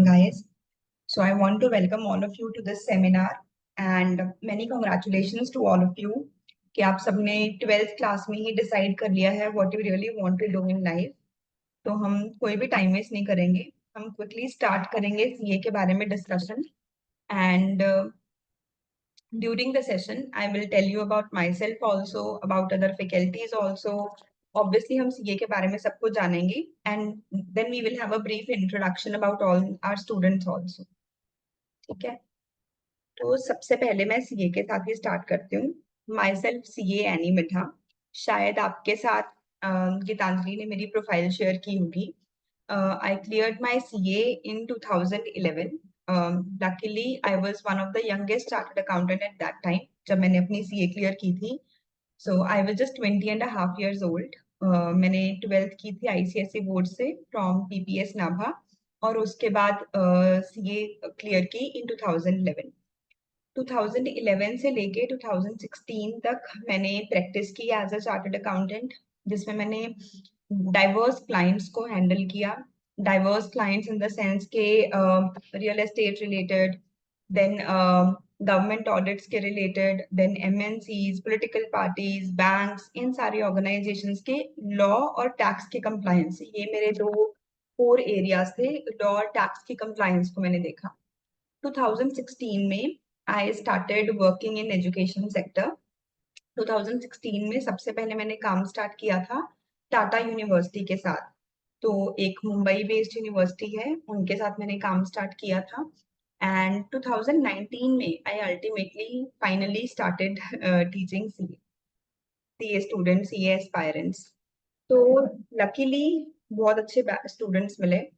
Guys. So I want to welcome all of you to this seminar and many congratulations to all of you कि आप सबने 12th class में ही decide कर लिया है what you really want to do in life. तो हम कोई भी टाइम वेस्ट नहीं करेंगे, हम क्विकली स्टार्ट करेंगे सीए के बारे में discussion and during the session I will tell you about myself also, about other faculties also. Obviously हम सीए के बारे में सब कुछ जानेंगे and then we will have a brief introduction about all our students also. ठीक है, तो सबसे पहले मैं सीए के साथ ही स्टार्ट करती हूँ. माई सेल्फ सीए एनी मिठा. शायद आपके साथ गीतांजलि ने मेरी प्रोफाइल शेयर की होगी. I cleared my CA in 2011. Luckily I was one of the youngest chartered accountant at that time जब मैंने अपनी सीए क्लियर की थी. So I was just 20.5 years old. मैंने 12th की थी आईसीएसई बोर्ड से फ्रॉम पीपीएस नाभा और उसके बाद सीए क्लियर की इन 2011. 2011 से लेके 2016 तक मैंने प्रैक्टिस की एज अ चार्टर्ड अकाउंटेंट, जिसमें मैंने डाइवर्स क्लाइंट्स को हैंडल किया. Diverse clients in the sense के real estate related, then government audits के related, then MNCs, political parties, banks, इन सारी ऑर्गेनाइजेशंस के लॉ और टैक्स के कंप्लायंस. ये मेरे दो कोर एरियाज थे. लॉ और टैक्स की कंप्लायंस को मैंने देखा. 2016 में I started working in education sector. 2016 में सबसे पहले मैंने काम स्टार्ट किया था टाटा यूनिवर्सिटी के साथ. तो एक मुंबई बेस्ड यूनिवर्सिटी है, उनके साथ मैंने काम स्टार्ट किया था. एंड 2019 में I ultimately finally started teaching CA students, CA aspirants. तो लकीली बहुत अच्छे स्टूडेंट्स मिले.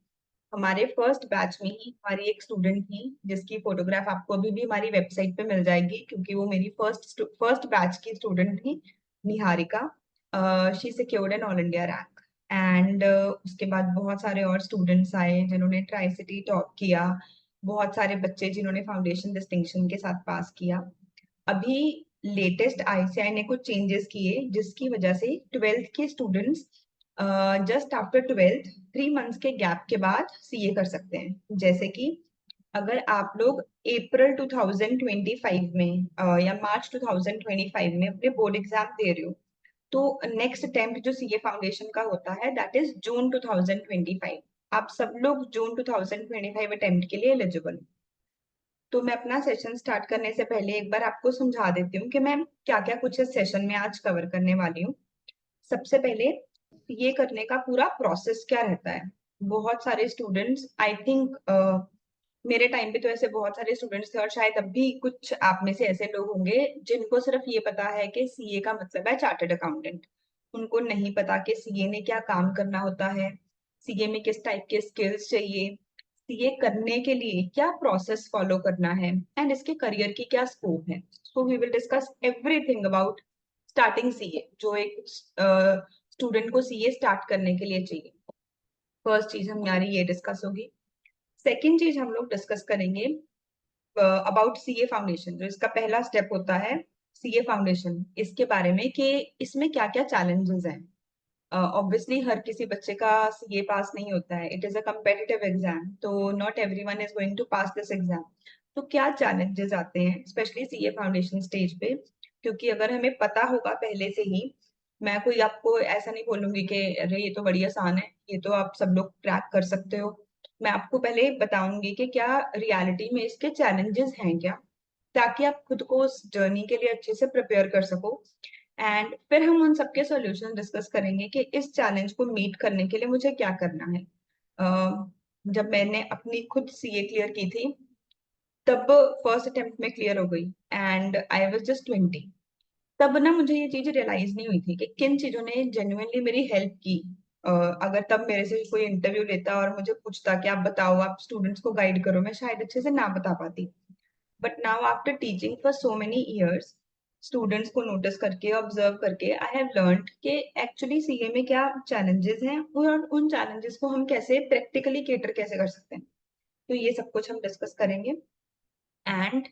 हमारे फर्स्ट बैच में ही हमारी एक स्टूडेंट थी जिसकी फोटोग्राफ आपको अभी भी हमारी वेबसाइट पे मिल जाएगी क्योंकि वो मेरी फर्स्ट बैच की स्टूडेंट थी, Niharika. She secured an all India rank. And उसके बाद बहुत सारे और स्टूडेंट्स आए जिन्होंने ट्राई सिटी टॉप किया. बहुत सारे बच्चे जिन्होंने फाउंडेशन डिस्टिंक्शन के साथ पास किया. अभी लेटेस्ट आईसीआई ने कुछ चेंजेस किए जिसकी वजह से 12th के students just after 12th 3 months के गैप के बाद सीए कर सकते हैं. जैसे कि अगर आप लोग अप्रैल 2025 में या मार्च 2025 में अपने बोर्ड एग्जाम दे रहे हो तो नेक्स्ट अटेम्प्ट जो सीए फाउंडेशन का होता है दैट इज जून 2025. आप सब लोग जून 2025 अटेम्प्ट के लिए एलिजिबल. तो मैं अपना सेशन स्टार्ट करने से पहले एक बार आपको समझा देती हूँ कि मैं क्या क्या कुछ इस सेशन में आज कवर करने वाली हूँ. सबसे पहले ये करने का पूरा प्रोसेस क्या रहता है. बहुत सारे स्टूडेंट्स आई थिंक मेरे टाइम पे तो ऐसे बहुत सारे स्टूडेंट्स थे और शायद अब भी कुछ आप में से ऐसे लोग होंगे जिनको सिर्फ ये पता है कि सीए का मतलब है चार्टर्ड अकाउंटेंट. उनको नहीं पता कि सीए में क्या काम करना होता है, सीए में किस टाइप के स्किल्स चाहिए, सीए करने के लिए क्या प्रोसेस फॉलो करना है एंड इसके करियर की क्या स्कोप है. So we will discuss everything about starting CA जो एक स्टूडेंट को सीए स्टार्ट करने के लिए चाहिए. फर्स्ट चीज हमारी ये डिस्कस होगी. सेकेंड चीज हम लोग डिस्कस करेंगे अबाउट सीए फाउंडेशन, जो इसका पहला स्टेप होता है सीए फाउंडेशन, इसके बारे में कि इसमें क्या क्या चैलेंजेस हैं. ऑब्वियसली हर किसी बच्चे का सीए पास नहीं होता है. It is a competitive exam, तो not everyone is going to pass this exam. तो क्या चैलेंजेस आते हैं स्पेशली सीए फाउंडेशन स्टेज पे, क्योंकि अगर हमें पता होगा पहले से ही, मैं कोई आपको ऐसा नहीं बोलूंगी कि अरे ये तो बड़ी आसान है, ये तो आप सब लोग क्रैक कर सकते हो. मैं आपको पहले बताऊंगी कि क्या रियलिटी में इसके चैलेंजेस हैं क्या, ताकि आप खुद को उस जर्नी के लिए अच्छे से प्रिपेयर कर सको. एंड फिर हम उन सबके सॉल्यूशन डिस्कस करेंगे कि इस चैलेंज को मीट करने के लिए मुझे क्या करना है. जब मैंने अपनी खुद सीए क्लियर की थी तब फर्स्ट अटेम्प्ट में क्लियर हो गई एंड आई वाज जस्ट 20. तब ना मुझे ये चीज रियलाइज नहीं हुई थी कि किन चीजों ने जेन्युइनली मेरी हेल्प की. अगर तब मेरे से कोई इंटरव्यू लेता और मुझे पूछता कि आप बताओ, आप स्टूडेंट्स को गाइड करो, मैं शायद अच्छे से ना बता पाती. But now after teaching for so many years, students को नोटिस करके ऑब्जर्व करके आई हैव लर्नड कि एक्चुअली सीए में क्या चैलेंजेस हैं और उन चैलेंजेस को हम कैसे प्रैक्टिकली केटर कैसे कर सकते हैं. तो ये सब कुछ हम डिस्कस करेंगे. एंड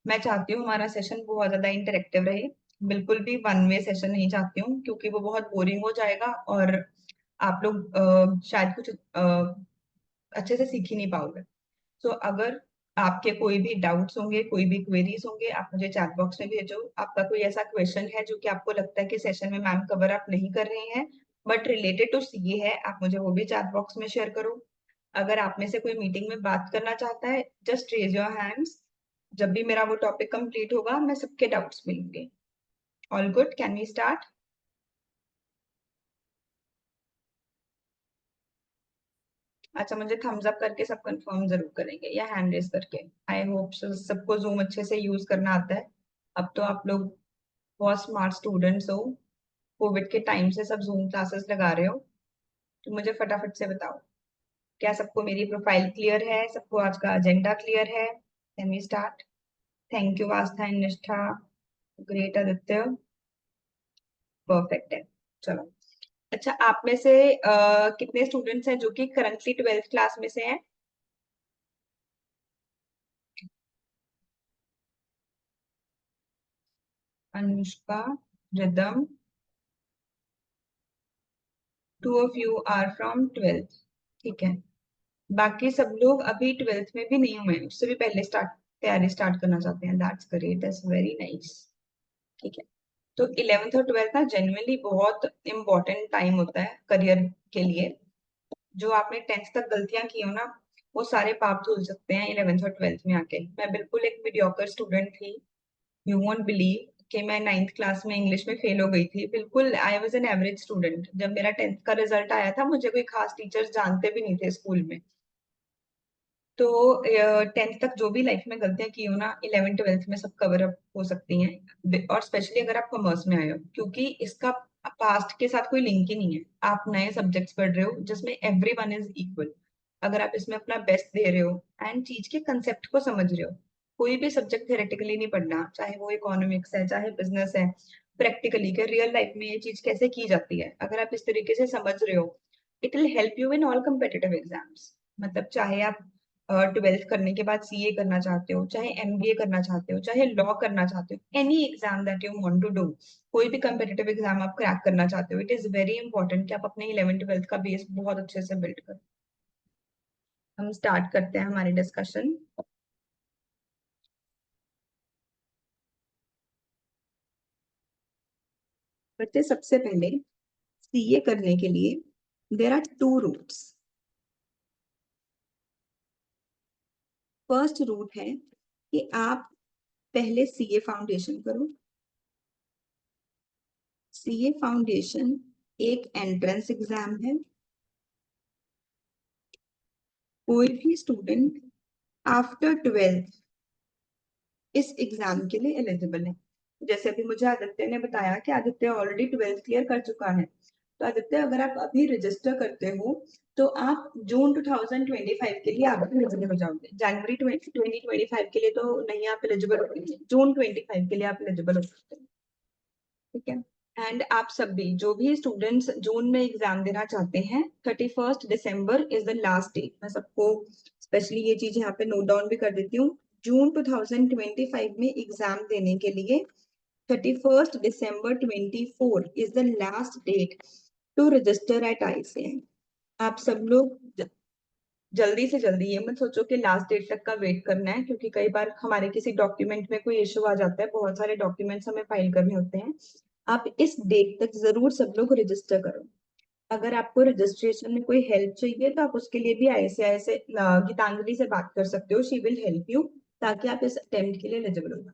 मैं चाहती हूँ हमारा सेशन बहुत ज्यादा इंटरेक्टिव रहे. बिल्कुल भी वन वे सेशन नहीं चाहती हूँ क्योंकि वो बहुत बोरिंग हो जाएगा और आप लोग शायद कुछ अच्छे से सीख ही नहीं पाओगे. सो अगर आपके कोई भी डाउट्स होंगे, कोई भी क्वेरीज होंगे, आप मुझे चैट बॉक्स में भेजो। आपका कोई ऐसा क्वेश्चन है जो कि आपको लगता है कि सेशन में मैम कवर अप नहीं कर रही हैं बट रिलेटेड टू सीए है, आप मुझे वो भी चैट बॉक्स में शेयर करो। अगर आप में से कोई मीटिंग में बात करना चाहता है, जस्ट रेज योर हैंड्स। जब भी मेरा वो टॉपिक कंप्लीट होगा, मैं सबके डाउट्स में लूंगी। All good, can we start? अच्छा, मुझे थम्स अप करके सब कंफर्म जरूर करेंगे या हैंड रेस करके। आई होप सबको जूम अच्छे से यूज करना आता है। अब तो आप लोग बहुत स्मार्ट स्टूडेंट्स हो। कोविड के टाइम से सब जूम क्लासेस लगा रहे हो। तो मुझे फटाफट से बताओ, क्या सबको मेरी प्रोफाइल क्लियर है? सबको आज का एजेंडा क्लियर है? Can we start? Thank you Aastha and Nishtha. Great Aditya. Perfect है। चलो। अच्छा, आप में से कितने स्टूडेंट्स हैं जो कि करंटली 12th क्लास में से हैं? Anushka, rhythm, 2 of you are from 12th। ठीक है। बाकी सब लोग अभी 12th में भी नहीं हुए हैं, उससे भी पहले स्टार्ट तैयारी स्टार्ट करना चाहते हैं। That's great, that's very nice. ठीक है। तो 11th और 12th ना जेन्युइनली बहुत इंपॉर्टेंट टाइम होता है करियर के लिए। जो आपने 10th तक गलतियां की हो ना, वो सारे पाप धुल सकते हैं 11th और 12th में आके। मैं बिल्कुल एक मीडियोकर स्टूडेंट थी। यू वोंट बिलीव कि मैं 9th क्लास में इंग्लिश में फेल हो गई थी। बिल्कुल I was an average student. जब मेरा 10th का रिजल्ट आया था, मुझे कोई खास टीचर्स जानते भी नहीं थे स्कूल में। तो 10th तक जो भी लाइफ में गलतियां की हो ना, 11th 12th में सब कवर अप हो सकती हैं। और स्पेशली अगर आप कॉमर्स में आए हो, क्योंकि इसका पास्ट के साथ कोई लिंक ही नहीं है। आप नए सब्जेक्ट्स पढ़ रहे हो जिसमें एवरी वन इज इक्वल। अगर आप इसमें अपना बेस्ट दे रहे हो एंड चीज के कंसेप्ट को समझ रहे हो, कोई भी सब्जेक्ट थेरेटिकली नहीं पढ़ना, चाहे वो इकोनॉमिक्स है, चाहे बिजनेस है। प्रैक्टिकली के रियल लाइफ में ये चीज कैसे की जाती है, अगर आप इस तरीके से समझ रहे हो, it will help you in all competitive exams. मतलब चाहे आप 12th करने के बाद सीए करना चाहते हो, चाहे एमबीए करना चाहते हो, चाहे लॉ करना चाहते हो, any exam that you want to do, कोई भी कम्पिटिटिव एग्जाम आप क्रैक करना चाहते हो, इट इज वेरी इंपॉर्टेंट कि आप अपने 11th 12th का बेस बहुत अच्छे से बिल्ड करो। हम स्टार्ट करते हैं हमारी डिस्कशन। बच्चे, सबसे पहले सीए करने के लिए there are two routes. First route है कि आप पहले सीए फाउंडेशन करो। सीए फाउंडेशन एक एंट्रेंस एग्जाम है। कोई भी स्टूडेंट आफ्टर 12th इस एग्जाम के लिए एलिजिबल है। जैसे अभी मुझे आदित्य ने बताया कि आदित्य ऑलरेडी 12th क्लियर कर चुका है। तो आदित्य, अगर आप अभी रजिस्टर करते हो तो आप जून 2025 के लिए आप एलिजिबल हो जाओगे। जनवरी 2025 के लिए तो नहीं आप एलिजिबल हो, जून 25 के लिए आप एलिजिबल हो सकते हैं। ठीक है। एंड आप सब भी जो भी स्टूडेंट्स जून में एग्जाम देना चाहते हैं, 31 दिसंबर इज द लास्ट डेट। मैं सबको स्पेशली ये चीज यहाँ पे नोट डाउन भी कर देती हूँ। जून 2025 में एग्जाम देने के लिए 31 दिसंबर 2024 is the last date to register at ICAI. आप सब लोग जल्दी से जल्दी, ये मत सोचो कि लास्ट डेट तक का वेट करना है, क्योंकि कई बार हमारे किसी डॉक्यूमेंट में कोई इशू आ जाता है, बहुत सारे डॉक्यूमेंट्स हमें फाइल करने होते हैं। आप इस डेट तक जरूर सब लोग रजिस्टर करो। अगर आपको रजिस्ट्रेशन में कोई हेल्प चाहिए तो आप उसके लिए भी आईसीआई से गीतांजलि से बात कर सकते हो। शी विल हेल्प यू, ताकि आप इस अटेम्प्ट के लिए एलिजिबल हो।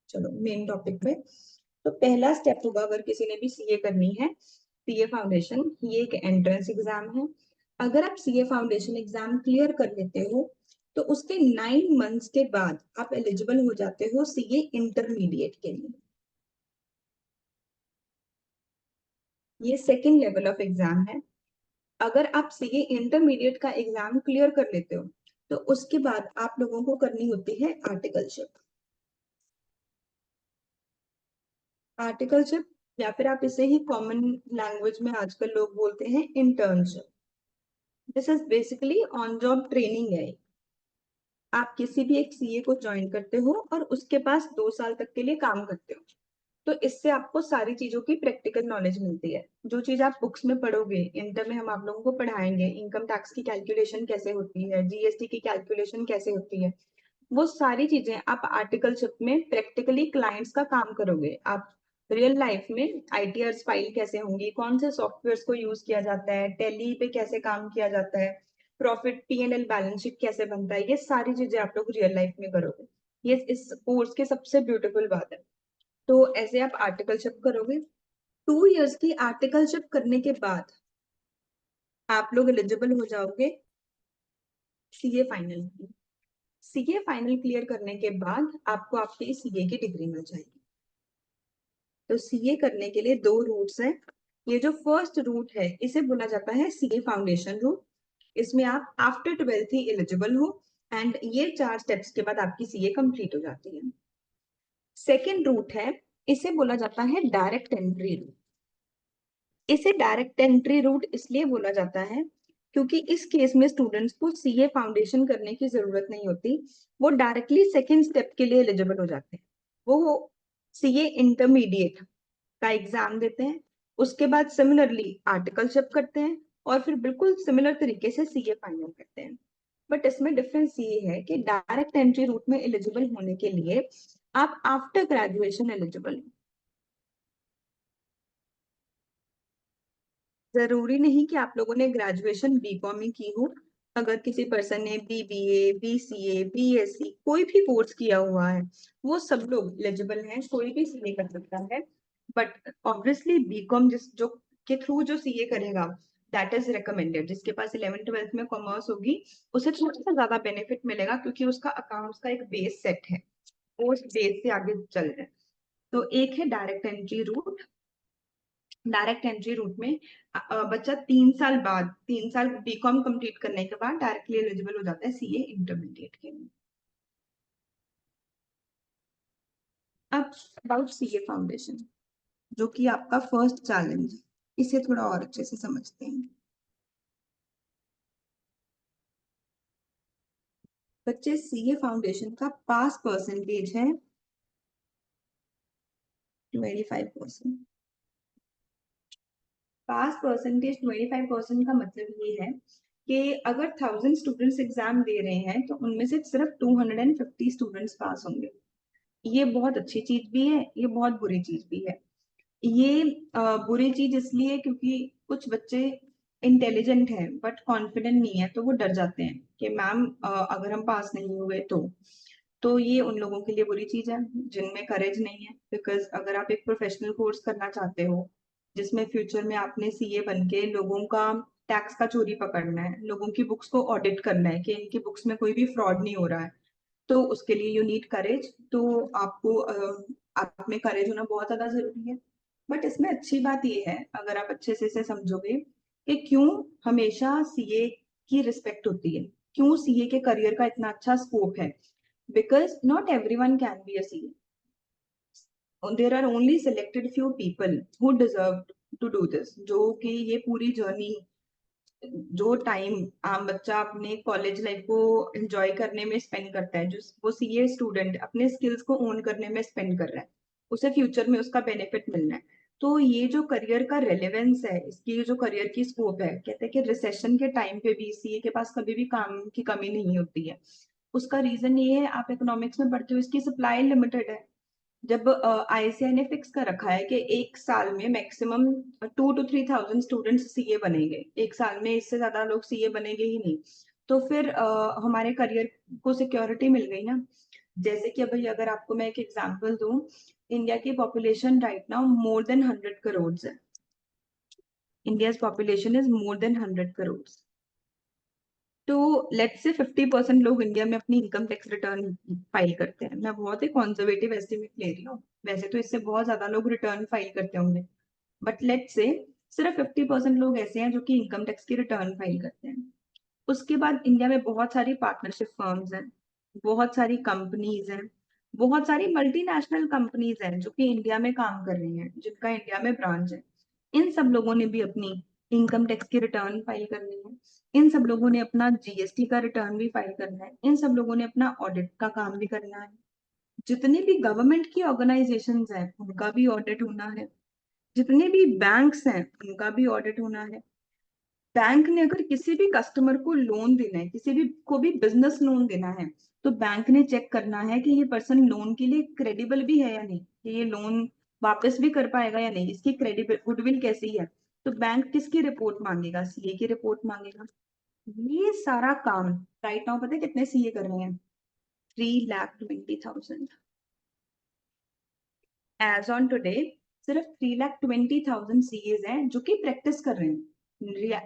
चलो मेन टॉपिक पे। तो पहला स्टेप होगा, अगर किसी ने भी सीए करनी है, सीए फाउंडेशन, ये एक एंट्रेंस एग्जाम है। अगर आप सीए फाउंडेशन एग्जाम क्लियर कर लेते हो तो उसके 9 मंथ्स के बाद आप एलिजिबल हो जाते हो सीए इंटरमीडिएट के लिए। ये सेकेंड लेवल ऑफ एग्जाम है। अगर आप सीए इंटरमीडिएट का एग्जाम क्लियर कर लेते हो तो उसके बाद आप लोगों को करनी होती है आर्टिकलशिप। आर्टिकलशिप, या फिर आप इसे ही कॉमन लैंग्वेज में आजकल लोग बोलते हैं internship. This is basically on job training है। आप किसी भी एक सीए को ज्वाइन करते हो और उसके पास 2 साल तक के लिए काम करते हो। तो इससे आपको सारी चीजों की प्रैक्टिकल नॉलेज मिलती है। जो चीज आप बुक्स में पढ़ोगे, इंटर में हम आप लोगों को पढ़ाएंगे, इनकम टैक्स की कैलकुलेशन कैसे होती है, जीएसटी की कैलकुलेशन कैसे होती है, वो सारी चीजें आप आर्टिकलशिप में प्रैक्टिकली क्लाइंट्स का काम करोगे। आप रियल लाइफ में आईटीआर फाइल कैसे होंगी, कौन से सॉफ्टवेयर को यूज किया जाता है, टैली पे कैसे काम किया जाता है, प्रॉफिट P&L बैलेंस शीट कैसे बनता है, ये सारी चीजें आप लोग रियल लाइफ में करोगे। ये इस कोर्स के सबसे ब्यूटीफुल बात है। तो ऐसे आप आर्टिकलशिप करोगे। 2 इयर्स की आर्टिकलशिप करने के बाद आप लोग एलिजिबल हो जाओगे सीए फाइनल की। सीए फाइनल क्लियर करने के बाद आपको आपकी सीए की डिग्री मिल जाएगी। तो सीए करने के लिए 2 रूट्स हैं। ये जो फर्स्ट रूट है इसे बोला जाता है सीए फाउंडेशन रूट। इसमें आप आफ्टर 12th ही एलिजिबल हो, एंड ये 4 स्टेप्स के बाद आपकी सीए कंप्लीट हो जाती है। सेकेंड रूट है, इसे बोला जाता है डायरेक्ट एंट्री रूट। इसे डायरेक्ट एंट्री रूट इसलिए बोला जाता है क्योंकि इस केस में स्टूडेंट्स को सीए फाउंडेशन करने की जरूरत नहीं होती। वो डायरेक्टली सेकेंड स्टेप के लिए एलिजिबल हो जाते हैं। वो सीए इंटरमीडिएट का एग्जाम देते हैं, उसके बाद सिमिलरली आर्टिकलशिप करते हैं, और फिर बिल्कुल सिमिलर तरीके से सीए फाइनल करते हैं। बट इसमें डिफरेंस ये है कि डायरेक्ट एंट्री रूट में एलिजिबल होने के लिए आप आफ्टर ग्रेजुएशन एलिजिबल। जरूरी नहीं कि आप लोगों ने ग्रेजुएशन बीकॉम ही की हो। अगर किसी पर्सन ने बीबीए, बीसीए, बीएससी कोई भी कोर्स किया हुआ है, वो सब लोग एलिजिबल हैं, कोई भी सीए कर सकता है। बट ऑब्वियसली बीकॉम जिस जो के थ्रू जो सीए करेगा, दैट इज रिकमेंडेड। जिसके पास 11th 12th में कॉमर्स होगी, उसे थोड़ा सा ज्यादा बेनिफिट मिलेगा क्योंकि उसका अकाउंट्स का एक बेस सेट है, वो उस बेस से आगे चल रहे हैं। तो एक है direct entry route. Direct entry route में बच्चा 3 साल बाद, 3 साल बीकॉम कंप्लीट करने के बाद डायरेक्टली एलिजिबल हो जाता है सीए इंटरमीडिएट के लिए। अब अबाउट सीए फाउंडेशन, जो कि आपका फर्स्ट चैलेंज है, इसे थोड़ा और अच्छे से समझते हैं। बच्चे, सीए फाउंडेशन का पास परसेंटेज है 25%। पास परसेंटेज 25% का मतलब ये है कि अगर 1000 स्टूडेंट्स एग्जाम दे रहे हैं तो उनमें से सिर्फ 250 स्टूडेंट्स पास होंगे। ये बहुत अच्छी चीज भी है, ये बहुत बुरी चीज भी है। ये बुरी चीज इसलिए क्योंकि कुछ बच्चे इंटेलिजेंट हैं बट कॉन्फिडेंट नहीं है, तो वो डर जाते हैं कि मैम अगर हम पास नहीं हुए तो ये उन लोगों के लिए बुरी चीज है जिनमें करेज नहीं है। बिकॉज अगर आप एक प्रोफेशनल कोर्स करना चाहते हो जिसमें फ्यूचर में आपने सीए बन के लोगों का टैक्स का चोरी पकड़ना है, लोगों की बुक्स को ऑडिट करना है कि इनकी बुक्स में कोई भी फ्रॉड नहीं हो रहा है, तो उसके लिए यू नीड करेज। तो आपको आप में करेज होना बहुत ज्यादा जरूरी है। बट इसमें अच्छी बात ये है, अगर आप अच्छे से इसे समझोगे, कि क्यों हमेशा सीए की रिस्पेक्ट होती है, क्यों सीए के करियर का इतना अच्छा स्कोप है। Because not everyone can be a CA. There are only selected few people who deserve to do this, जो कि ये पूरी जर्नी, जो टाइम आम बच्चा अपने कॉलेज लाइफ को एंजॉय करने में स्पेंड करता है, जो वो सीए स्टूडेंट अपने स्किल्स को ओन करने में स्पेंड कर रहा है, उसे फ्यूचर में उसका बेनिफिट मिलना है। तो ये जो करियर का रेलेवेंस है, इसकी जो करियर की स्कोप है, कहते हैं कि रिसेशन के टाइम पे भी सीए के पास कभी भी काम की कमी नहीं होती है। उसका रीजन ये है, आप इकोनॉमिक्स में पढ़ते हो, इसकी सप्लाई लिमिटेड है। जब आईसीआई ने फिक्स कर रखा है कि एक साल में maximum 2 to 3 thousand students CA बनेंगे, एक साल में इससे ज्यादा लोग सीए बनेंगे ही नहीं, तो फिर हमारे करियर को सिक्योरिटी मिल गई ना। जैसे कि अभी अगर आपको मैं एक एग्जांपल दूं, इंडिया की population right now more than 100 crore है। India population is more than 100 crore. तो लेट्स से 50% लोग इंडिया में अपनी इनकम टैक्स रिटर्न फाइल करते हैं। मैं बहुत ही कॉन्जर्वेटिव एस्टिमेट ले रही हूँ, वैसे तो इससे बहुत ज्यादा लोग रिटर्न फाइल करते होंगे, बट लेट्स से सिर्फ 50% लोग ऐसे हैं जो कि इनकम टैक्स की रिटर्न फाइल करते हैं। उसके बाद इंडिया में बहुत सारी पार्टनरशिप फर्म्स हैं, बहुत सारी कंपनीज हैं, बहुत सारी मल्टीनेशनल कंपनीज हैं जो कि इंडिया में काम कर रही हैं, जिनका इंडिया में ब्रांच है। इन सब लोगों ने भी अपनी इनकम टैक्स की रिटर्न फाइल करनी है, इन सब लोगों ने अपना जीएसटी का रिटर्न भी फाइल करना है, इन सब लोगों ने अपना ऑडिट का काम भी करना है। जितने भी गवर्नमेंट की ऑर्गेनाइजेशंस हैं उनका भी ऑडिट होना है, जितने भी बैंक्स हैं उनका भी ऑडिट होना है। बैंक ने अगर किसी भी कस्टमर को लोन देना है, किसी भी को भी बिजनेस लोन देना है, तो बैंक ने चेक करना है कि ये पर्सन लोन के लिए क्रेडिबल भी है या नहीं, कि ये लोन वापस भी कर पाएगा या नहीं, इसकी क्रेडिबल गुडविल कैसी है। तो बैंक किसकी रिपोर्ट मांगेगा? सीए की रिपोर्ट मांगेगा। ये सारा काम राइट नाउ पता है कितने सीए कर रहे हैं? 3,20,000 एज ऑन टुडे। सिर्फ 3,20,000 सीएज हैं जो कि प्रैक्टिस कर रहे हैं।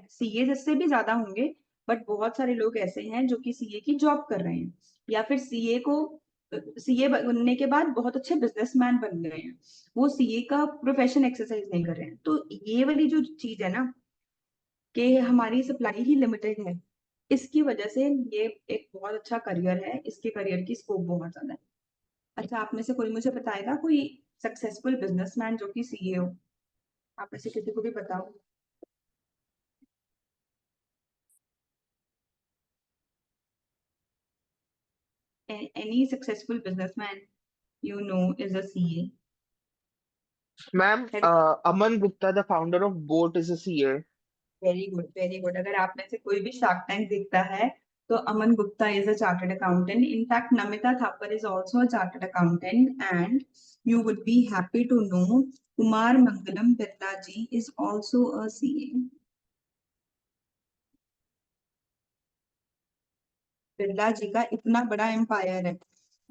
सीए इससे भी ज्यादा होंगे, बट बहुत सारे लोग ऐसे हैं जो कि सीए की जॉब कर रहे हैं, या फिर सीए बनने के बाद बहुत अच्छे बिजनेसमैन बन गए हैं। वो सीए का प्रोफेशन एक्सरसाइज नहीं कर रहे हैं। तो ये वाली जो चीज है ना, कि हमारी सप्लाई ही लिमिटेड है, इसकी वजह से ये एक बहुत अच्छा करियर है, इसके करियर की स्कोप बहुत ज्यादा है। अच्छा, आप में से कोई मुझे बताएगा कोई सक्सेसफुल बिजनेसमैन जो कि सीए हो? आप में से किसी को भी बताओ। Any successful businessman you know is a CA? Ma'am, Aman Gupta the founder of boat is a CA. Very good, very good. अगर आप में से कोई भी शार्क टैंक देखता है तो Aman Gupta is a chartered accountant. In fact Namita Thapar is also a chartered accountant, and you would be happy to know Kumar Mangalam Birla ji is also a CA. Birla ji का इतना बड़ा एम्पायर है,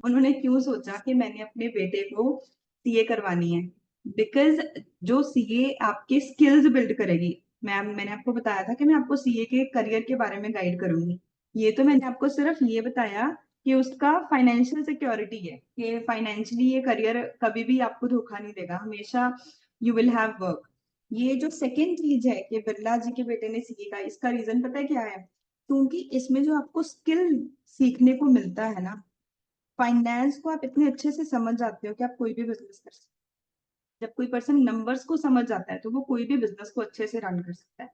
उन्होंने क्यों सोचा कि मैंने अपने बेटे को सीए करवानी है? बिकॉज जो सीए आपके स्किल्स बिल्ड करेगी। मैंने आपको बताया था कि मैं आपको सीए के करियर के बारे में गाइड करूंगी। ये तो मैंने आपको सिर्फ ये बताया कि उसका फाइनेंशियल सिक्योरिटी है, कि फाइनेंशियली ये करियर कभी भी आपको धोखा नहीं देगा, हमेशा यू विल हैव वर्क। ये जो सेकेंड चीज है कि बिरला जी के बेटे ने सीए का, इसका रीजन पता है क्या है? क्योंकि इसमें जो आपको स्किल सीखने को मिलता है ना, फाइनेंस को आप इतने अच्छे से समझ जाते हो कि आप कोई भी बिजनेस कर सकते हो। जब कोई पर्सन नंबर्स को समझ जाता है तो वो कोई भी बिजनेस को अच्छे से रन कर सकता है।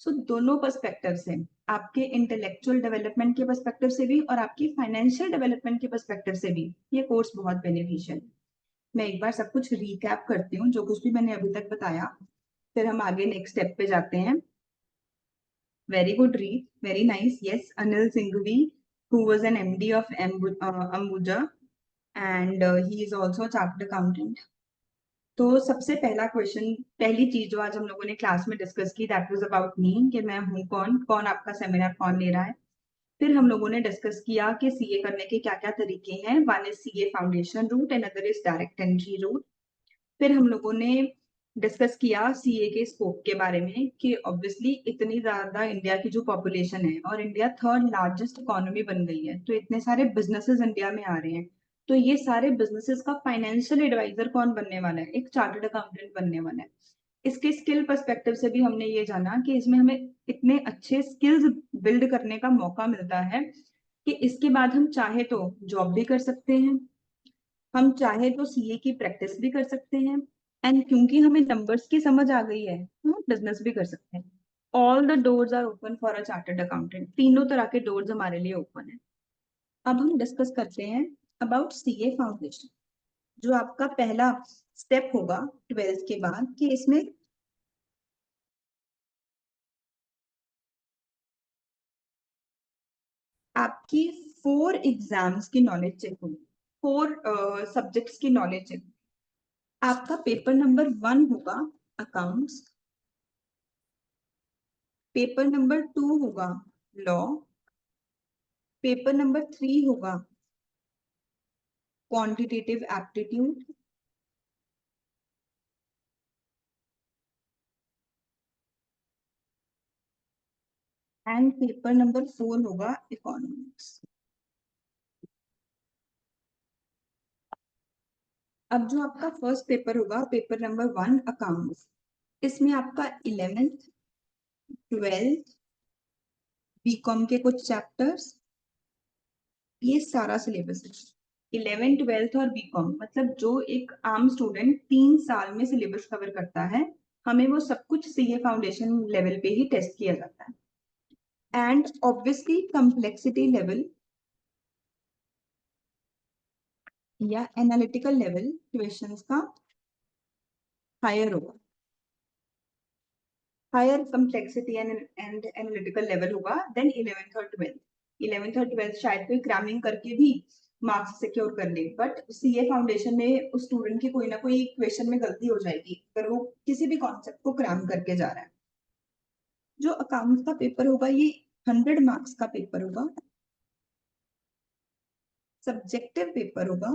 सो दोनों पर्सपेक्टिव से, आपके इंटेलेक्चुअल डेवलपमेंट के पर्सपेक्टिव से भी और आपकी फाइनेंशियल डेवलपमेंट के पर्सपेक्टिव से भी ये कोर्स बहुत बेनिफिशियल है। मैं एक बार सब कुछ रिकैप करती हूँ जो कुछ भी मैंने अभी तक बताया, फिर हम आगे नेक्स्ट स्टेप पे जाते हैं। Very good read. Very nice. Yes, Anil Singhvi, who was an MD of Ambuja, and he is also a chartered accountant. तो सबसे पहला क्वेश्चन, पहली चीज जो आज हम लोगों ने क्लास में डिस्कस की, दैट वाज अबाउट मी, कि मैं हूँ कौन, कौन आपका सेमिनार कौन ले रहा है। फिर हम लोगों ने डिस्कस किया कि सीए करने के क्या क्या तरीके हैं। One is CA foundation route and other is direct entry route. फिर हम लोगों ने डिस्कस किया सीए के स्कोप के बारे में, कि ऑब्वियसली इतनी ज्यादा इंडिया की जो पॉपुलेशन है और इंडिया थर्ड लार्जेस्ट इकोनॉमी बन गई है, तो इतने सारे बिजनेसेस इंडिया में आ रहे हैं। तो ये सारे बिजनेसेस का फाइनेंशियल एडवाइजर कौन बनने वाला है? एक चार्टर्ड अकाउंटेंट बनने वाला है। इसके स्किल पर्सपेक्टिव से भी हमने ये जाना कि इसमें हमें इतने अच्छे स्किल्स बिल्ड करने का मौका मिलता है कि इसके बाद हम चाहे तो जॉब भी कर सकते हैं, हम चाहे तो सीए की प्रैक्टिस भी कर सकते हैं, एंड क्योंकि हमें नंबर्स की समझ आ गई है तो हम बिजनेस भी कर सकते हैं। All the doors are open for a chartered accountant. तीनों तरह के डोर्स हमारे लिए ओपन है। अब हम डिस्कस करते हैं अबाउट सीए फाउंडेशन, जो आपका पहला स्टेप होगा 12th के बाद, कि इसमें आपकी 4 एग्जाम्स की नॉलेज चेक होगी, 4 सब्जेक्ट्स की नॉलेज चेक। आपका पेपर नंबर 1 होगा अकाउंट्स, पेपर नंबर 2 होगा लॉ, पेपर नंबर 3 होगा quantitative aptitude, and paper number 4 होगा इकोनॉमिक्स। अब जो आपका फर्स्ट पेपर होगा, पेपर नंबर 1 अकाउंट्स, इसमें आपका 11th 12th बीकॉम के कुछ चैप्टर्स, ये सारा सिलेबस है। 11th 12th और बीकॉम, मतलब जो एक आम स्टूडेंट 3 साल में सिलेबस कवर करता है, हमें वो सब कुछ सीए फाउंडेशन लेवल पे ही टेस्ट किया जाता है। एंड ऑब्वियसली कंप्लेक्सिटी लेवल या एनालिटिकल लेवल क्वेश्चंस का हायर होगा, higher complexity and analytical level होगा देन 11th और 12th। 11th और 12th शायद कोई क्रैमिंग करके भी मार्क्स सिक्योर कर ले, बट सीए फाउंडेशन में उस स्टूडेंट की कोई ना कोई क्वेश्चन में गलती हो जाएगी अगर वो किसी भी कॉन्सेप्ट को क्रैम करके जा रहा है। जो अकाउंट्स का पेपर होगा ये 100 मार्क्स का पेपर होगा, सब्जेक्टिव पेपर होगा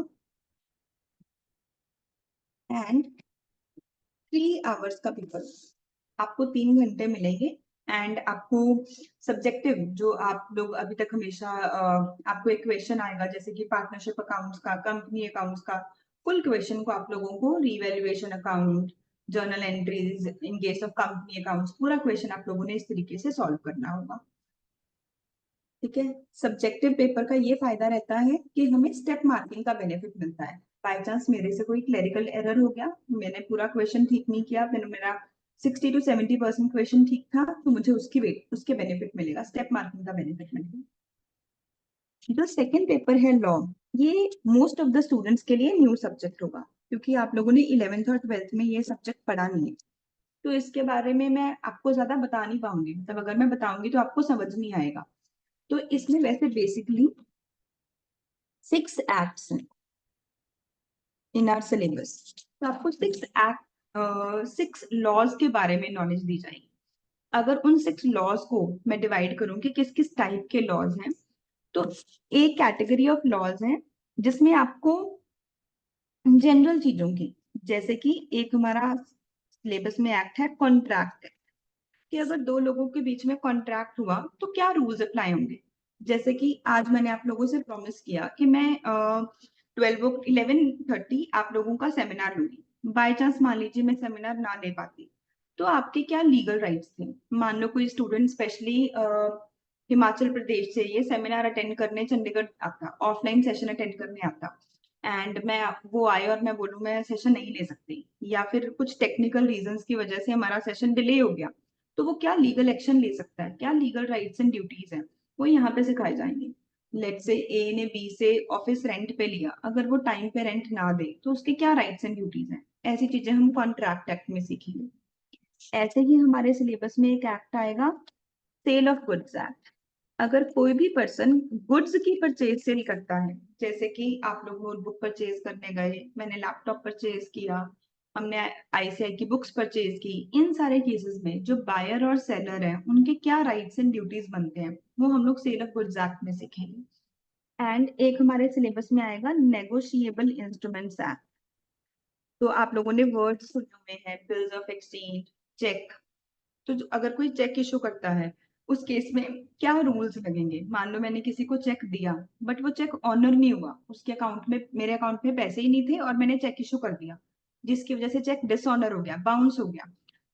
एंड 3 आवर्स का पेपर। आपको 3 घंटे मिलेंगे एंड आपको सब्जेक्टिव जो आप लोग अभी तक हमेशा आपको एक क्वेश्चन आएगा जैसे कि पार्टनरशिप अकाउंट्स का, कंपनी अकाउंट्स का, फुल क्वेश्चन को आप लोगों को revaluation account, journal entries in case of company accounts, पूरा क्वेश्चन आप लोगों ने इस तरीके से सॉल्व करना होगा। ठीक है, सब्जेक्टिव पेपर का ये फायदा रहता है कि हमें स्टेप मार्किंग का बेनिफिट मिलता है। बाय चांस मेरे से कोई क्लेरिकल एरर हो गया, मैंने पूरा क्वेश्चन ठीक नहीं किया, मैंने मेरा 60 to 70% क्वेश्चन ठीक था, तो मुझे उसके बेनिफिट मिलेगा, स्टेप मार्किंग का बेनिफिट मिलेगा। जो सेकेंड पेपर है लॉ, ये मोस्ट ऑफ द स्टूडेंट्स के लिए न्यू सब्जेक्ट होगा क्योंकि आप लोगों ने 11th और 12th में ये सब्जेक्ट पढ़ा नहीं है, तो इसके बारे में मैं आपको ज्यादा बता नहीं पाऊंगी, मतलब अगर मैं बताऊंगी तो आपको समझ नहीं आएगा। तो इसमें वैसे बेसिकली 6 एक्ट्स हैं इन आवर सिलेबस, तो आपको 6 लॉज के बारे में नॉलेज दी जाएगी। अगर उन 6 लॉज को मैं डिवाइड करूं कि किस किस टाइप के लॉज हैं, तो एक कैटेगरी ऑफ लॉज है जिसमें आपको जनरल चीजों की, जैसे कि एक हमारा सिलेबस में एक्ट है कॉन्ट्रैक्ट, कि अगर दो लोगों के बीच में कॉन्ट्रैक्ट हुआ तो क्या रूल्स अप्लाई होंगे। जैसे कि आज मैंने आप लोगों से प्रॉमिस किया कि मैं 11:30 आप लोगों का सेमिनार लूंगी, बाय चांस मान लीजिए मैं सेमिनार ना ले पाती, तो आपके क्या लीगल राइट्स थे। मान लो कोई स्टूडेंट स्पेशली हिमाचल प्रदेश से ये सेमिनार अटेंड करने चंडीगढ़ आता, ऑफलाइन सेशन अटेंड करने आता, एंड मैं वो आए और मैं बोलूँ मैं सेशन नहीं ले सकती, या फिर कुछ टेक्निकल रीजंस की वजह से हमारा सेशन डिले हो गया, तो वो क्या लीगल एक्शन ले सकता है, क्या लीगल राइट्स एंड ड्यूटीज हैं, वो यहाँ पे सिखाए जाएंगे। लेट से ए ने बी से ऑफिस रेंट पे लिया, अगर वो टाइम पे रेंट ना दे तो उसके क्या राइट्स एंड ड्यूटीज हैं, ऐसी चीजें हम कॉन्ट्रैक्ट एक्ट में सीखेंगे। ऐसे ही हमारे सिलेबस में एक एक्ट आएगा, सेल ऑफ गुड्स एक्ट। अगर कोई भी पर्सन गुड्स की परचेज सेल करता है, जैसे कि आप लोग नोटबुक परचेज करने गए, मैंने लैपटॉप परचेज किया, हमने आईसीआई की बुक्स परचेज की, इन सारे केसेस में जो बायर और सेलर है उनके क्या राइट्स एंड ड्यूटीज बनते हैं, वो हम लोग सेल ऑफ गुड्स एक्ट में सीखेंगे। एंड एक हमारे सिलेबस में आएगा नेगोशिएबल इंस्ट्रूमेंट्स एक्ट। तो आप लोगों ने वर्ड्स सुने हुए हैं, बिल्स ऑफ एक्सचेंज, चेक। तो अगर कोई चेक इशू करता है उस केस में क्या रूल्स लगेंगे। मान लो मैंने किसी को चेक दिया बट वो चेक ऑनर नहीं हुआ, उसके अकाउंट में, मेरे अकाउंट में पैसे ही नहीं थे और मैंने चेक इशू कर दिया, जिसकी वजह से चेक डिसऑनर हो गया, बाउंस हो गया,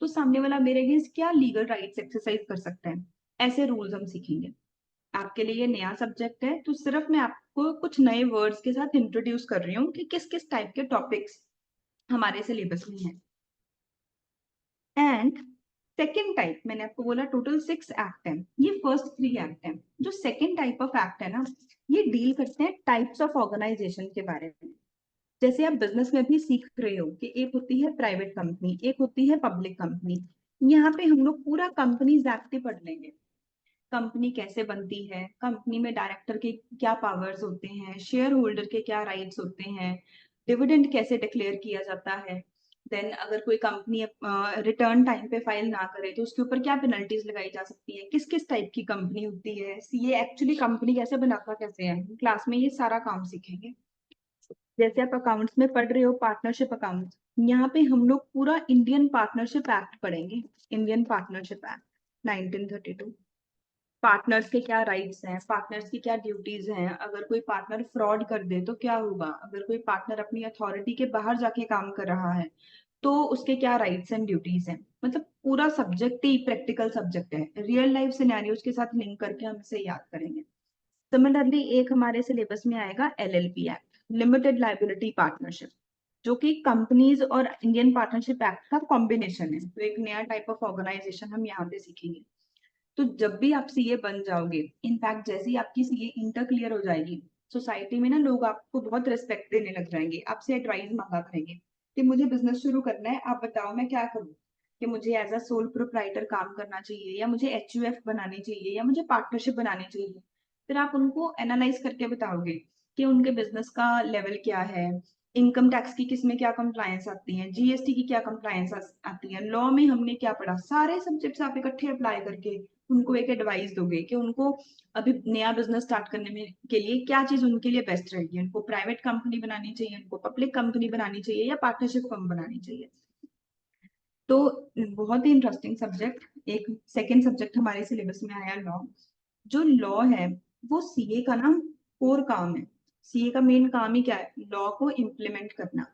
तो सामने वाला मेरे अगेंस्ट क्या लीगल राइट्स एक्सरसाइज कर सकता है, ऐसे रूल्स हम सीखेंगे। आपके लिए ये नया सब्जेक्ट है, तो सिर्फ मैं आपको कुछ नए वर्ड्स के साथ इंट्रोड्यूस कर रही हूँ कि किस किस टाइप के टॉपिक्स हमारे सिलेबस में हैं। एंड सेकेंड टाइप, मैंने आपको बोला टोटल 6 एक्ट है, ये फर्स्ट 3 एक्ट है। जो सेकेंड टाइप ऑफ एक्ट है ना, ये डील करते हैं टाइप्स ऑफ ऑर्गेनाइजेशन के बारे में। जैसे आप बिजनेस में भी सीख रहे हो कि एक होती है प्राइवेट कंपनी, एक होती है पब्लिक कंपनी, यहाँ पे हम लोग पूरा कंपनीज एक्ट ही पढ़ लेंगे। कंपनी कैसे बनती है, कंपनी में डायरेक्टर के क्या पावर्स होते हैं, शेयर होल्डर के क्या राइट्स होते हैं, डिविडेंड कैसे डिक्लेयर किया जाता है, देन अगर कोई कंपनी रिटर्न टाइम पे फाइल ना करे तो उसके ऊपर क्या पेनल्टीज लगाई जा सकती है, किस किस टाइप की कंपनी होती है, सीए एक्चुअली कंपनी कैसे बनाता कैसे है, क्लास में ये सारा काम सीखेंगे। जैसे आप अकाउंट्स में पढ़ रहे हो पार्टनरशिप अकाउंट्स, यहाँ पे हम लोग पूरा इंडियन पार्टनरशिप एक्ट पढ़ेंगे। इंडियन पार्टनरशिप एक्ट 1932, पार्टनर्स के क्या राइट्स हैं, पार्टनर्स की क्या ड्यूटीज हैं, अगर कोई पार्टनर फ्रॉड कर दे तो क्या होगा, अगर कोई पार्टनर अपनी अथॉरिटी के बाहर जाके काम कर रहा है तो उसके क्या राइट्स एंड ड्यूटीज हैं। मतलब पूरा सब्जेक्ट ही प्रैक्टिकल सब्जेक्ट है, रियल लाइफ सिनेरियोज के साथ लिंक करके हम इसे याद करेंगे। सिमिलरली एक हमारे सिलेबस में आएगा LLP act, limited liability partnership, जो कि कंपनीज और इंडियन पार्टनरशिप एक्ट का कॉम्बिनेशन है, तो एक नया टाइप ऑफ ऑर्गेनाइजेशन हम यहाँ पे सीखेंगे। तो जब भी आप सीए बन जाओगे, इनफैक्ट जैसे ही आपकी सीए इंटर क्लियर हो जाएगी, सोसाइटी में ना लोग आपको बहुत रिस्पेक्ट देने लग जाएंगे, आपसे एडवाइस मांगा करेंगे कि मुझे बिजनेस शुरू करना है, आप बताओ मैं क्या करूँ, कि मुझे एज अ सोल प्रोप्राइटर काम करना चाहिए, या मुझे HUF बनानी चाहिए, या मुझे पार्टनरशिप बनानी चाहिए। फिर आप उनको एनालाइज करके बताओगे कि उनके बिजनेस का लेवल क्या है, इनकम टैक्स की किस में क्या कंप्लायंस आती है, GST की क्या कंप्लायंस आती है, लॉ में हमने क्या पढ़ा, सारे सब्जेक्ट्स आप इकट्ठे अप्लाई करके उनको एक एडवाइस दोगे कि उनको अभी नया बिजनेस स्टार्ट करने में के लिए क्या चीज उनके लिए बेस्ट रहेगी, उनको प्राइवेट कंपनी बनानी चाहिए, उनको पब्लिक कंपनी बनानी चाहिए, या पार्टनरशिप फर्म बनानी चाहिए। तो बहुत ही इंटरेस्टिंग सब्जेक्ट। एक सेकेंड सब्जेक्ट हमारे सिलेबस में आया लॉ। जो लॉ है वो CA का ना कोर काम है। CA का मेन काम ही क्या है, लॉ को इम्प्लीमेंट करना।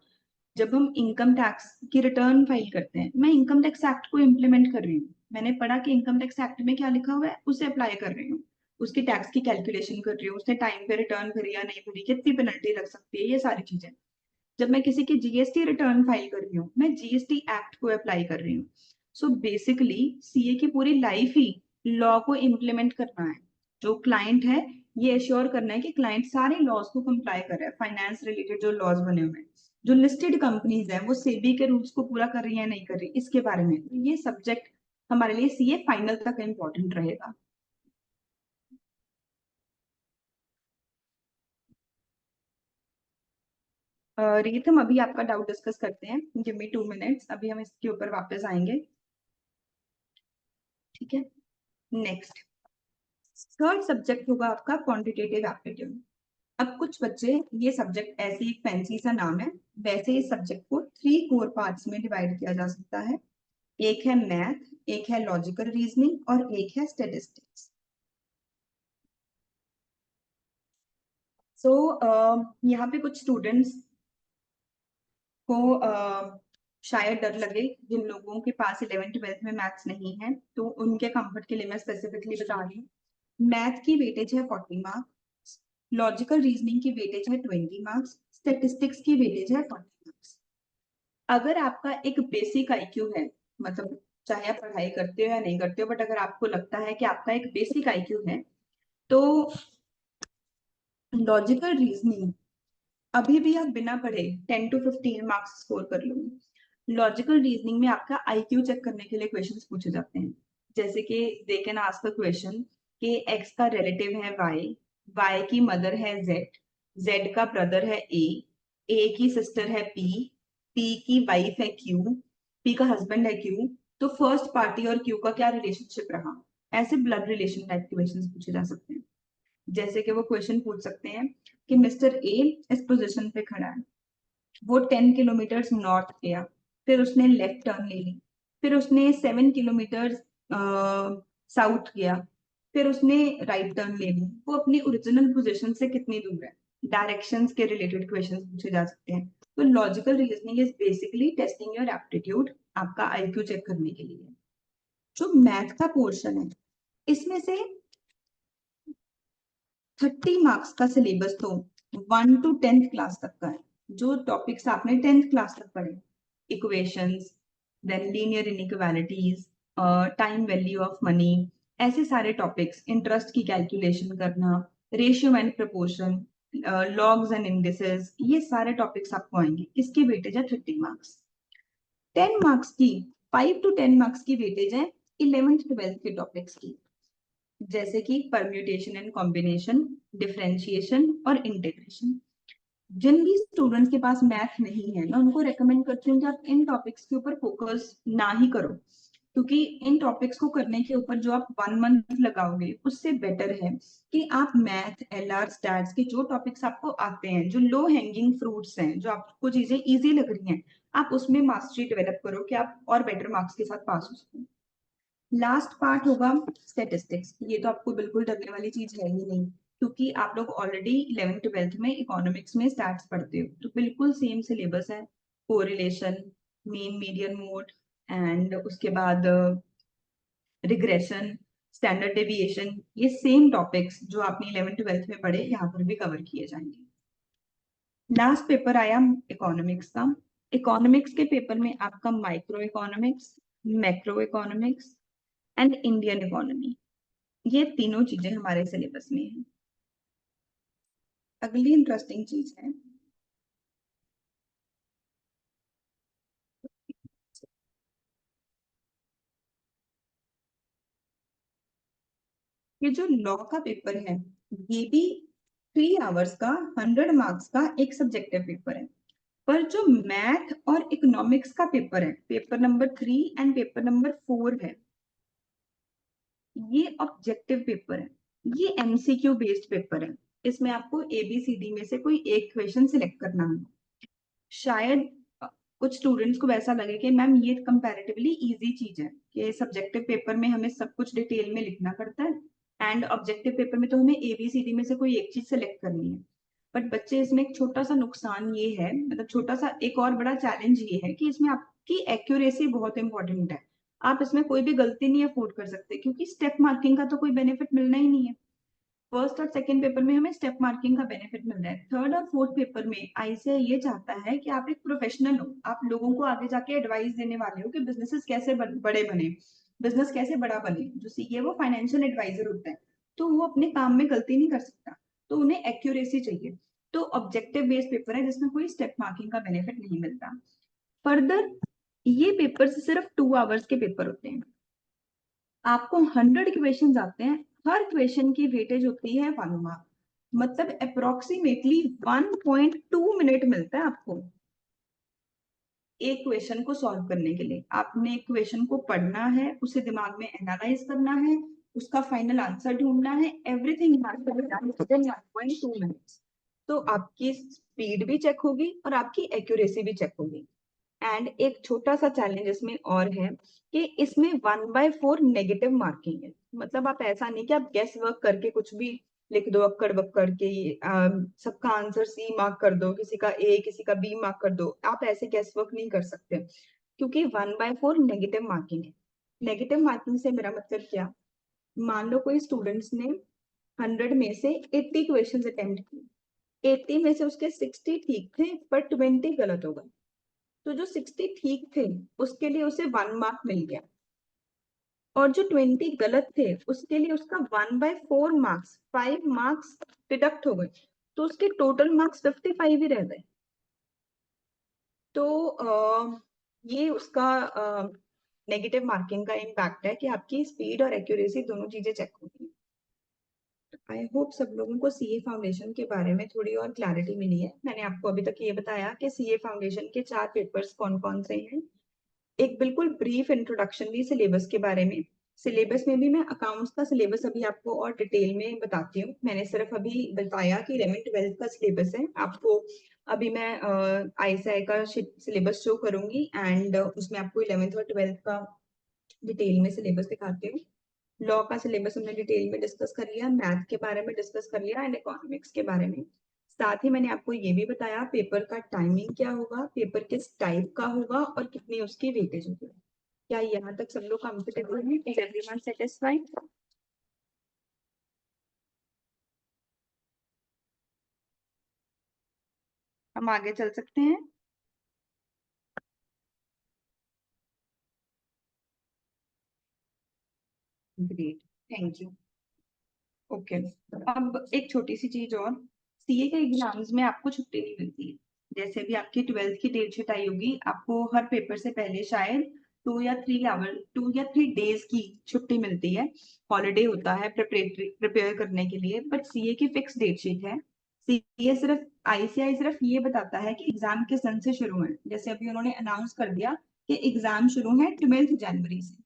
जब हम इनकम टैक्स की रिटर्न फाइल करते हैं, मैं इनकम टैक्स एक्ट को इम्प्लीमेंट कर रही हूँ, मैंने पढ़ा कि इनकम टैक्स एक्ट में क्या लिखा हुआ है उसे अप्लाई कर रही हूँ, उसकी टैक्स की कैलकुलेशन कर रही हूँ, उसने टाइम पे रिटर्न भरी या नहीं भरी, कितनी पेनल्टी लग सकती है, ये सारी चीजें। जब मैं किसी की GST रिटर्न फाइल कर रही हूँ, मैं GST एक्ट को अप्लाई कर रही हूँ। सो बेसिकली CA की पूरी लाइफ ही लॉ को इम्प्लीमेंट करना है। जो क्लाइंट है, ये एश्योर करना है कि क्लाइंट सारे लॉज को कंप्लाई कर रहा है, फाइनेंस रिलेटेड जो लॉज बने हुए हैं, जो लिस्टेड कंपनीज है वो सेबी के रूल्स को पूरा कर रही है नहीं कर रही, इसके बारे में। तो ये सब्जेक्ट हमारे लिए CA फाइनल तक इम्पोर्टेंट रहेगा। रितम, अभी आपका डाउट डिस्कस करते हैं, गिव मी 2 मिनट्स, अभी हम इसके ऊपर वापस आएंगे। ठीक है, नेक्स्ट थर्ड सब्जेक्ट होगा आपका क्वांटिटेटिव एप्टीट्यूड। अब कुछ बच्चे, ये सब्जेक्ट ऐसे एक फैंसी सा नाम है, वैसे इस सब्जेक्ट को 3 कोर पार्ट्स में डिवाइड किया जा सकता है। एक है मैथ, एक है लॉजिकल रीजनिंग, और एक है स्टेटिस्टिक्स। सो यहाँ पे कुछ स्टूडेंट्स को शायद डर लगे, जिन लोगों के पास 11th-12th में मैथ्स नहीं है, तो उनके कंफर्ट के लिए मैं स्पेसिफिकली बता रही हूँ। मैथ की वेटेज है 40 मार्क्स, लॉजिकल रीजनिंग की वेटेज है 20 मार्क्स, स्टेटिस्टिक्स की वेटेज है 40 मार्क्स। अगर आपका एक बेसिक IQ है, मतलब चाहे आप पढ़ाई करते हो या नहीं करते हो, बट अगर आपको लगता है कि आपका एक बेसिक IQ है, तो लॉजिकल रीजनिंग अभी भी आप बिना पढ़े 10 to 15 मार्क्स स्कोर कर लोगे। लॉजिकल रीजनिंग में आपका IQ चेक करने के लिए क्वेश्चंस पूछे जाते हैं, जैसे कि they can ask the question कि x का रिलेटिव है y की मदर है z का ब्रदर है a की सिस्टर है p की वाइफ है p का हस्बैंड है q, तो फर्स्ट पार्टी और q का क्या रिलेशनशिप रहा। ऐसे ब्लड रिलेशन टाइप क्वेश्चंस पूछे जा सकते हैं। जैसे कि वो क्वेश्चन पूछ सकते हैं कि मिस्टर ए इस पोजीशन पे खड़ा है, वो 10 किलोमीटर नॉर्थ गया, फिर उसने लेफ्ट टर्न ले ली, फिर उसने 7 किलोमीटर साउथ गया, फिर उसने राइट टर्न ले ली, वो अपनी ओरिजिनल पोजीशन से कितनी दूर है। डायरेक्शंस के रिलेटेड क्वेश्चंस पूछे जा सकते हैं। तो logical reasoning is basically testing your aptitude, आपका IQ चेक करने के लिए। जो मैथ का पोर्शन है, इसमें से 30 मार्क्स का सिलेबस तो 1 to 10th क्लास तक का है। जो टॉपिक्स आपने 10th क्लास तक पढ़े, equations, then linear inequalities, time value of money, ऐसे सारे टॉपिक्स, इंटरेस्ट की कैलकुलेशन करना, ratio and proportion, logs and indices, ये सारे टॉपिक्स आपको आएंगे। इसकी वेटेज है 30 मार्क्स। 10 मार्क्स की, 5 to 10 मार्क्स की वेटेज है 11th-12th के टॉपिक्स की, जैसे कि परम्यूटेशन एंड कॉम्बिनेशन, डिफरेंशिएशन और इंटीग्रेशन। जिन भी स्टूडेंट्स के पास मैथ नहीं है, मैं उनको रेकमेंड करती हूँ कि आप इन टॉपिक्स के ऊपर फोकस ना ही करो, क्योंकि इन टॉपिक्स को करने के ऊपर जो आप 1 मंथ लगाओगे, उससे बेटर है कि आप मैथ, LR, स्टैट्स के जो टॉपिक्स आपको आते हैं, जो लो हैंगिंग फ्रूट्स हैं, जो आपको चीजें इजी लग रही हैं, आप उसमें मास्टरी डेवलप करो कि आप और बेटर मार्क्स के साथ पास हो सको। लास्ट पार्ट होगा स्टेटिस्टिक्स। ये तो आपको बिल्कुल डरने वाली चीज है ही नहीं, क्योंकि आप लोग ऑलरेडी 11th-12th में इकोनॉमिक्स में स्टैट्स पढ़ते हो, तो बिल्कुल सेम सिलेबस है। Correlation, mean median mode, and उसके बाद रिग्रेशन, स्टैंडर्ड डेविएशन, ये सेम टॉपिक्स जो आपने 11th-12th में पढ़े, यहाँ पर भी कवर किए जाएंगे। लास्ट पेपर आया इकोनॉमिक्स का। इकोनॉमिक्स के पेपर में आपका micro economics, macro economics and Indian economy, ये तीनों चीजें हमारे सिलेबस में हैं। अगली इंटरेस्टिंग चीज है, ये जो लॉ का पेपर है ये भी 3 आवर्स का 100 मार्क्स का एक सब्जेक्टिव पेपर है। पर जो मैथ और इकोनॉमिक्स का पेपर है, paper number 3 and paper number 4 है, ये ऑब्जेक्टिव पेपर है। ये एमसीक्यू बेस्ड पेपर है। इसमें आपको एबीसीडी में से कोई एक क्वेश्चन सिलेक्ट करना है। शायद कुछ स्टूडेंट्स को वैसा लगे कि मैम ये कंपैरेटिवली इजी चीज है कि सब्जेक्टिव पेपर में हमें सब कुछ डिटेल में लिखना पड़ता है एंड ऑब्जेक्टिव पेपर में तो हमें एबीसीडी में से कोई एक चीज सेलेक्ट करनी है। बट बच्चे, इसमें एक छोटा सा नुकसान ये है, मतलब छोटा सा एक और बड़ा चैलेंज ये है कि इसमें आपकी एक्यूरेसी बहुत इंपॉर्टेंट है। आप इसमें कोई भी गलती नहीं अफोर्ड कर सकते क्योंकि स्टेप मार्किंग का तो कोई बेनिफिट मिलना ही नहीं है। फर्स्ट और सेकंड पेपर में हमें स्टेप मार्किंग का बेनिफिट मिल रहा है, थर्ड और फोर्थ पेपर में आईसीएआई ये चाहता है कि आप एक प्रोफेशनल हो, आप लोगों को आगे जाके एडवाइस देने वाले हो कि बिजनेसेस कैसे बड़े बने, बिजनेस कैसे बड़ा बने। जो सीए वो फाइनेंशियल एडवाइजर होता है, तो वो अपने काम में गलती नहीं कर सकता, तो उन्हें एक्यूरेसी चाहिए। तो ऑब्जेक्टिव बेस्ड पेपर है जिसमें कोई स्टेप मार्किंग का बेनिफिट नहीं मिलता। फर्दर, ये पेपर सिर्फ 2 आवर्स के पेपर होते हैं। आपको 100 क्वेश्चन आते हैं, हर क्वेश्चन की वेटेज होती है 1 मार्क, मतलब अप्रोक्सीमेटली 1.2 मिनट मिलता है आपको एक क्वेश्चन को सॉल्व करने के लिए। आपने एक क्वेश्चन को पढ़ना है, उसे दिमाग में एनालाइज करना है, उसका फाइनल आंसर ढूंढना है, everything has to be done within 1.2 minutes. तो आपकी स्पीड भी चेक होगी और आपकी एक्यूरेसी भी चेक होगी। एंड एक छोटा सा चैलेंज इसमें और है कि इसमें 1/4 नेगेटिव मार्किंग है। मतलब आप ऐसा नहीं कि आप गेस वर्क करके कुछ भी लिख दो अक्कड़ बक्कड़ के, सबका आंसर सी मार्क कर दो, किसी का ए किसी का बी मार्क कर दो, आप ऐसे गेस वर्क नहीं कर सकते क्योंकि 1/4 नेगेटिव मार्किंग है। नेगेटिव मार्किंग से मेरा मतलब क्या, मान लो कोई स्टूडेंट्स ने 100 में से 80 क्वेश्चन अटेम्प्ट किए, 80 में से उसके 60 ठीक थे पर 20 गलत हो गए, तो जो 60 ठीक थे उसके लिए उसे 1 मार्क मिल गया, और जो 20 गलत थे उसके लिए उसका 1/4 मार्क्स 5 मार्क्स डिडक्ट हो गए, तो उसके टोटल मार्क्स 55 ही रह गए। तो ये उसका नेगेटिव मार्किंग का इम्पैक्ट है कि आपकी स्पीड और एक्यूरेसी दोनों चीजें चेक होगी। आई होप सब लोगों को सीए फाउंडेशन के बारे में थोड़ी और क्लैरिटी मिली है। मैंने आपको अभी तक ये बताया कि सीए फाउंडेशन के 4 पेपर्स कौन कौन से हैं, एक बिल्कुल ब्रीफ इंट्रोडक्शन दी सिलेबस के बारे में। सिलेबस में भी मैं अकाउंट्स का सिलेबस अभी आपको और डिटेल में बताती हूँ। मैंने सिर्फ अभी बताया कि 11th 12th का सिलेबस है आपको। अभी मैं आईसीआई का सिलेबस शो करूंगी एंड उसमें आपको 11th और 12th का डिटेल में सिलेबस दिखाती हूँ। लॉ का सिलेबस हमने डिटेल में डिस्कस कर लिया, मैथ के बारे में डिस्कस कर लिया एंड इकोनॉमिक्स के बारे में। साथ ही मैंने आपको ये भी बताया पेपर का टाइमिंग क्या होगा, पेपर किस टाइप का होगा और कितनी उसकी वेटेज होगी। क्या यहाँ तक सब लोग कंफर्टेबल हैं? Is everyone satisfied? हम आगे चल सकते हैं। Great, thank you. ओके, अब एक छोटी सी चीज और, सीए के एग्जाम्स में आपको छुट्टी नहीं मिलती है। जैसे भी आपकी 12th की डेट शीट आई होगी, आपको हर पेपर से पहले शायद 2 या 3 डेज की छुट्टी मिलती है, हॉलीडे होता है प्रिपेयर करने के लिए। बट सीए की फिक्स डेट शीट है। सीए सिर्फ, आईसीआई सिर्फ ये बताता है कि एग्जाम किस दिन से शुरू है। जैसे अभी उन्होंने अनाउंस कर दिया कि एग्जाम शुरू है 12 जनवरी से।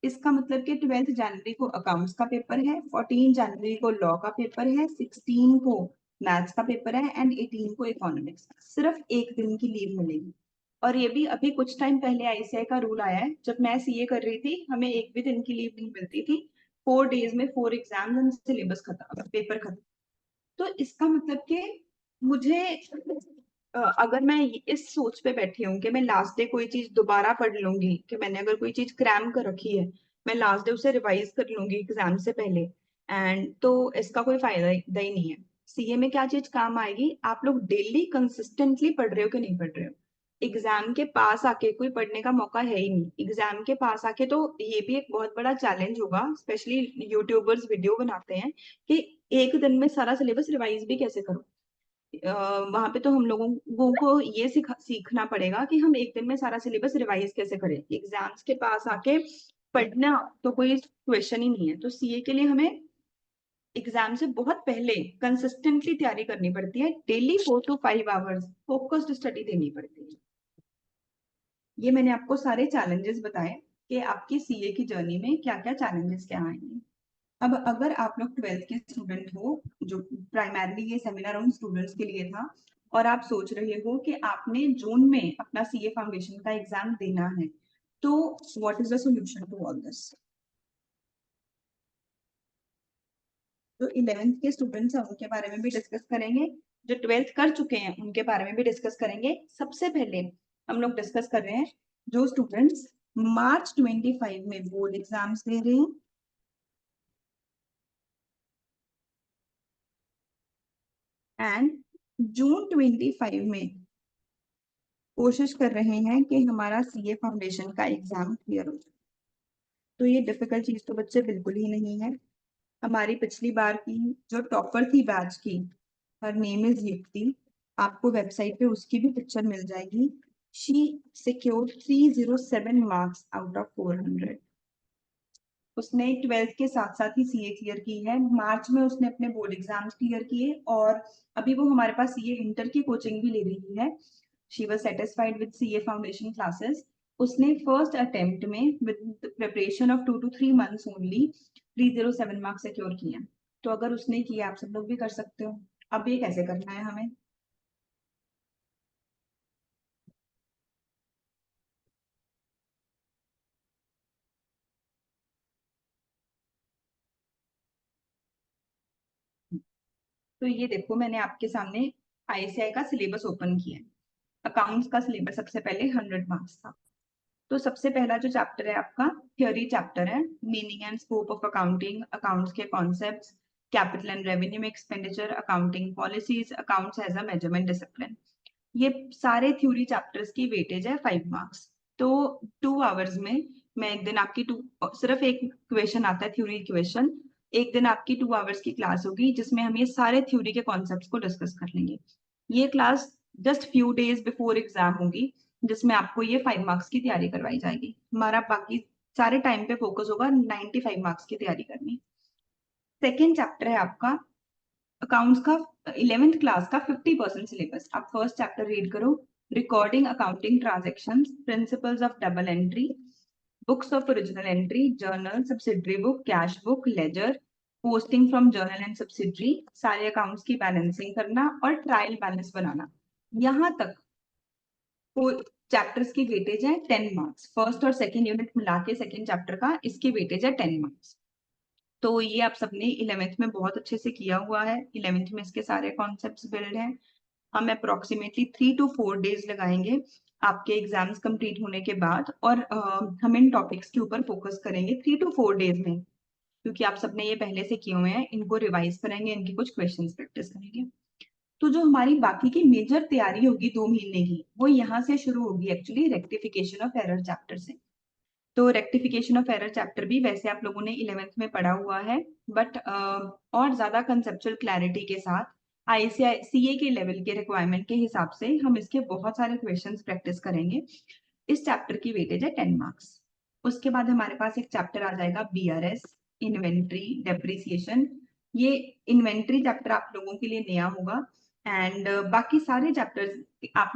इसका मतलब कि 12 जनवरी को अकाउंट्स का पेपर है, 14 जनवरी को लॉ का पेपर है, 16 को मैथ्स का पेपर है एंड 18 को इकोनॉमिक्स। सिर्फ एक दिन की लीव मिलेगी। और ये भी अभी कुछ टाइम पहले आईसीआई का रूल आया है, जब मैं सीए कर रही थी हमें एक भी दिन की लीव नहीं मिलती थी। 4 डेज में 4 एग्जाम एंड सिलेबस खत्म, पेपर खत्म। तो इसका मतलब कि मुझे अगर मैं इस सोच पे बैठी हूँ कि मैं लास्ट डे कोई चीज दोबारा पढ़ लूंगी, कि मैंने अगर कोई चीज क्रैम कर रखी है, मैं लास्ट डे उसे रिवाइज कर लूंगी एग्जाम से पहले, एंड तो इसका कोई फायदा ही नहीं है। सीए में क्या चीज काम आएगी, आप लोग डेली कंसिस्टेंटली पढ़ रहे हो कि नहीं पढ़ रहे हो। एग्जाम के पास आके कोई पढ़ने का मौका है ही नहीं। एग्जाम के पास आके तो ये भी एक बहुत बड़ा चैलेंज होगा, स्पेशली यूट्यूबर्स वीडियो बनाते हैं कि एक दिन में सारा सिलेबस रिवाइज भी कैसे करो। वहां पे तो हम लोगों को ये सीखना पड़ेगा कि हम एक दिन में सारा सिलेबस रिवाइज कैसे करें। एग्जाम्स के पास आके पढ़ना तो कोई क्वेश्चन ही नहीं है। तो सीए के लिए हमें एग्जाम से बहुत पहले कंसिस्टेंटली तैयारी करनी पड़ती है। Daily 4 to 5 hours focused study देनी पड़ती है। ये मैंने आपको सारे चैलेंजेस बताए कि आपकी सीए की जर्नी में क्या क्या चैलेंजेस क्या आएंगे। अब अगर आप लोग 12th के स्टूडेंट हो, जो प्राइमरली ये सेमिनार उन स्टूडेंट्स के लिए था, और आप सोच रहे हो कि आपने जून में अपना सीए फाउंडेशन का एग्जाम देना है, तो what is the solution to all this. जो 11th के स्टूडेंट्स हैं उनके बारे में भी डिस्कस करेंगे, जो 12th कर चुके हैं उनके बारे में भी डिस्कस करेंगे। सबसे पहले हम लोग डिस्कस कर रहे हैं जो स्टूडेंट्स मार्च 25 में बोर्ड एग्जाम्स दे रहे हैं एंड जून 25 में कोशिश कर रहे हैं कि हमारा सीए फाउंडेशन का एग्जाम क्लियर हो जाए। तो ये डिफिकल्ट चीज तो बच्चे बिल्कुल ही नहीं है। हमारी पिछली बार की जो टॉपर थी बैच की, हर नेम इज युक्ति, आपको वेबसाइट पे उसकी भी पिक्चर मिल जाएगी। She secured 307 marks out of 400। उसने 12th के साथ साथ ही सीए क्लियर की है। मार्च में उसने अपने बोर्ड एग्जाम्स क्लियर किए और अभी वो हमारे पास सीए इंटर की कोचिंग भी ले रही है। She was satisfied with CA foundation classes. उसने फर्स्ट अटेम्प्ट में with preparation of 2 to 3 months only 307 marks secure किए हैं। तो अगर उसने किया आप सब लोग भी कर सकते हो। अब ये कैसे करना है हमें। तो ये देखो मैंने आपके सामने आईसीआई का सिलेबस ओपन किया है। अकाउंट्स का सिलेबस सबसे पहले 100 मार्क्स था। तो सबसे पहला जो चैप्टर है आपका थ्योरी चैप्टर है, meaning and scope of accounting, accounts के concepts, capital and revenue expenditure, accounting policies, accounts as a measurement discipline. ये सारे थ्योरी चैप्टर्स की वेटेज है 5 मार्क्स। तो 2 आवर्स में मैं एक दिन आपकी सिर्फ एक क्वेश्चन आता है थ्योरी क्वेश्चन। एक दिन आपकी 2 आवर्स की क्लास होगी जिसमें हम ये सारे थ्योरी के कॉन्सेप्ट्स को डिस्कस कर लेंगे। ये class just few days before exam होगी जिसमें आपको ये 5 मार्क्स की तैयारी करवाई जाएगी। हमारा बाकी सारे टाइम पे फोकस होगा 95 मार्क्स की तैयारी करनी। सेकेंड चैप्टर है आपका अकाउंट्स का 11th क्लास का 50% सिलेबस। आप फर्स्ट चैप्टर रीड करो। Recording accounting transactions, principles of double entry, books of original entry, journal, subsidiary book, cash book, ledger, posting from journal and subsidiary, सारे accounts की balancing करना और trial balance बनाना। यहाँ तक chapters की weightage है 10 marks. First और सेकेंड यूनिट मिला के सेकेंड चैप्टर का इसकी वेटेज है 10 मार्क्स। तो ये आप सबने 11th में बहुत अच्छे से किया हुआ है। 11th में इसके सारे कॉन्सेप्ट्स बिल्ड हैं। हम अप्रोक्सीमेटली 3 to 4 डेज लगाएंगे आपके एग्जाम्स कंप्लीट होने के बाद, और हम इन टॉपिक्स के ऊपर फोकस करेंगे 3 to 4 डेज में, क्योंकि आप सबने ये पहले से किए हुए हैं। इनको रिवाइज करेंगे, इनकी कुछ क्वेश्चंस प्रैक्टिस करेंगे। तो जो हमारी बाकी की मेजर तैयारी होगी 2 महीने की, वो यहाँ से शुरू होगी actually rectification of error chapter से। तो रेक्टिफिकेशन ऑफ एरर चैप्टर भी वैसे आप लोगों ने 11th में पढ़ा हुआ है, बट और ज्यादा कंसेप्चुअल क्लैरिटी के साथ आईसीआई सीए के लेवल के रिक्वायरमेंट के हिसाब से हम इसके बहुत सारे क्वेश्चंस प्रैक्टिस करेंगे। इस चैप्टर की वेटेज है 10 मार्क्स। उसके बाद हमारे पास एक चैप्टर आ जाएगा बीआरएस, इन्वेंट्री डेप्रिसिएशन। ये इन्वेंट्री चैप्टर आप लोगों के लिए नया होगा एंड बाकी सारे चैप्टर्स आप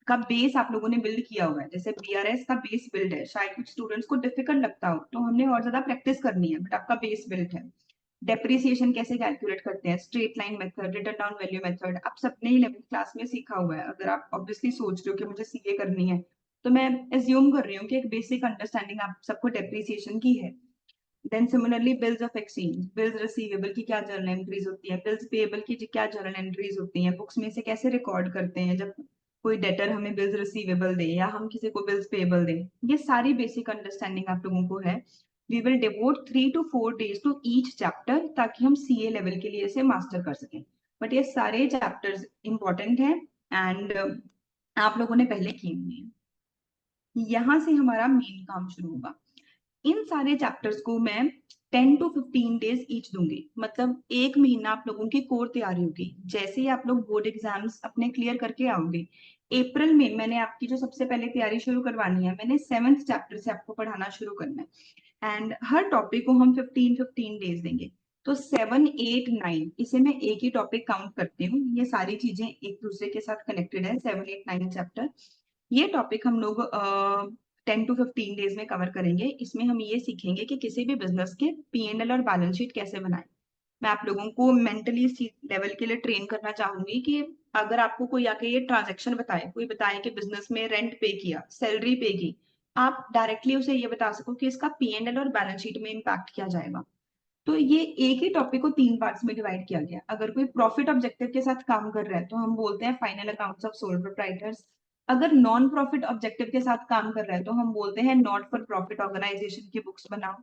का बेस आप लोगों ने बिल्ड किया हुआ है। जैसे बीआरएस का बेस बिल्ड है, शायद कुछ स्टूडेंट्स को डिफिकल्ट लगता हो तो हमने और ज्यादा प्रैक्टिस करनी है, बट आपका बेस बिल्ड है। डेप्रिसिएशन कैसे कैलकुलेट करते हैं, straight line method, return down value method, आप सबने 11th क्लास में सीखा हुआ है। अगर आप ऑब्वियसली सोच रहे हो कि मुझे सीए करनी है, तो मैं एज्यूम कर रही हूँ कि एक बेसिक अंडरस्टैंडिंग आप सबको डेप्रिसिएशन की है। Then similarly bills of exchange, bills receivable की क्या जर्नल एंट्रीज होती है, बिल्स पेएबल की क्या जर्नल एंट्रीज होती हैं, बुक्स में से कैसे रिकॉर्ड करते हैं जब कोई डेटर हमें बिल्स रिसीवेबल दे या हम किसी को बिल्स पेएबल दे। ये सारी बेसिक अंडरस्टैंडिंग आप लोगों को है। We will devote 3 to 4 days to each chapter ताकि हम सीए लेवल के लिए इसे मास्टर कर सकें। बट ये सारे चैप्टर्स इंपॉर्टेंट हैं एंड आप लोगों ने पहले किए हुए हैं। यहाँ से हमारा मेन काम शुरू होगा। इन सारे चैप्टर्स को मैं 10 to 15 डेज ईच दूंगी, मतलब 1 महीना आप लोगों की कोर तैयारी होगी। जैसे ही आप लोग बोर्ड एग्जाम्स अपने क्लियर करके आओगे, अप्रैल में मैंने आपकी जो सबसे पहले तैयारी शुरू करवानी है, मैंने 7th चैप्टर से आपको पढ़ाना शुरू करना है। एंड हर टॉपिक को हम 15 डेज देंगे। तो 7, 8, 9 इसे मैं एक ही टॉपिक काउंट करती हूँ, ये सारी चीजें एक दूसरे के साथ कनेक्टेड है। 7, 8, 9 चैप्टर, ये टॉपिक हम लोग 10 to 15 डेज में कवर करेंगे। इसमें हम ये सीखेंगे कि किसी भी बिजनेस के P&L और बैलेंस शीट कैसे बनाएं। मैं आप लोगों को मेंटली इस लेवल के लिए ट्रेन करना चाहूंगी कि अगर आपको कोई आके ये ट्रांजैक्शन बताए, कोई बताए कि बिजनेस में रेंट पे किया, सैलरी पे की, आप डायरेक्टली उसे ये बता सको कि इसका P&L और बैलेंस शीट में इम्पैक्ट क्या जाएगा। तो ये एक ही टॉपिक को 3 पार्ट्स में डिवाइड किया गया। अगर कोई प्रॉफिट ऑब्जेक्टिव के साथ काम कर रहा है तो हम बोलते हैं final accounts of sole proprietors. अगर नॉन प्रॉफिट ऑब्जेक्टिव के साथ काम कर रहा है तो हम बोलते हैं नॉट फॉर प्रॉफिट ऑर्गेनाइजेशन की बुक्स बनाओ।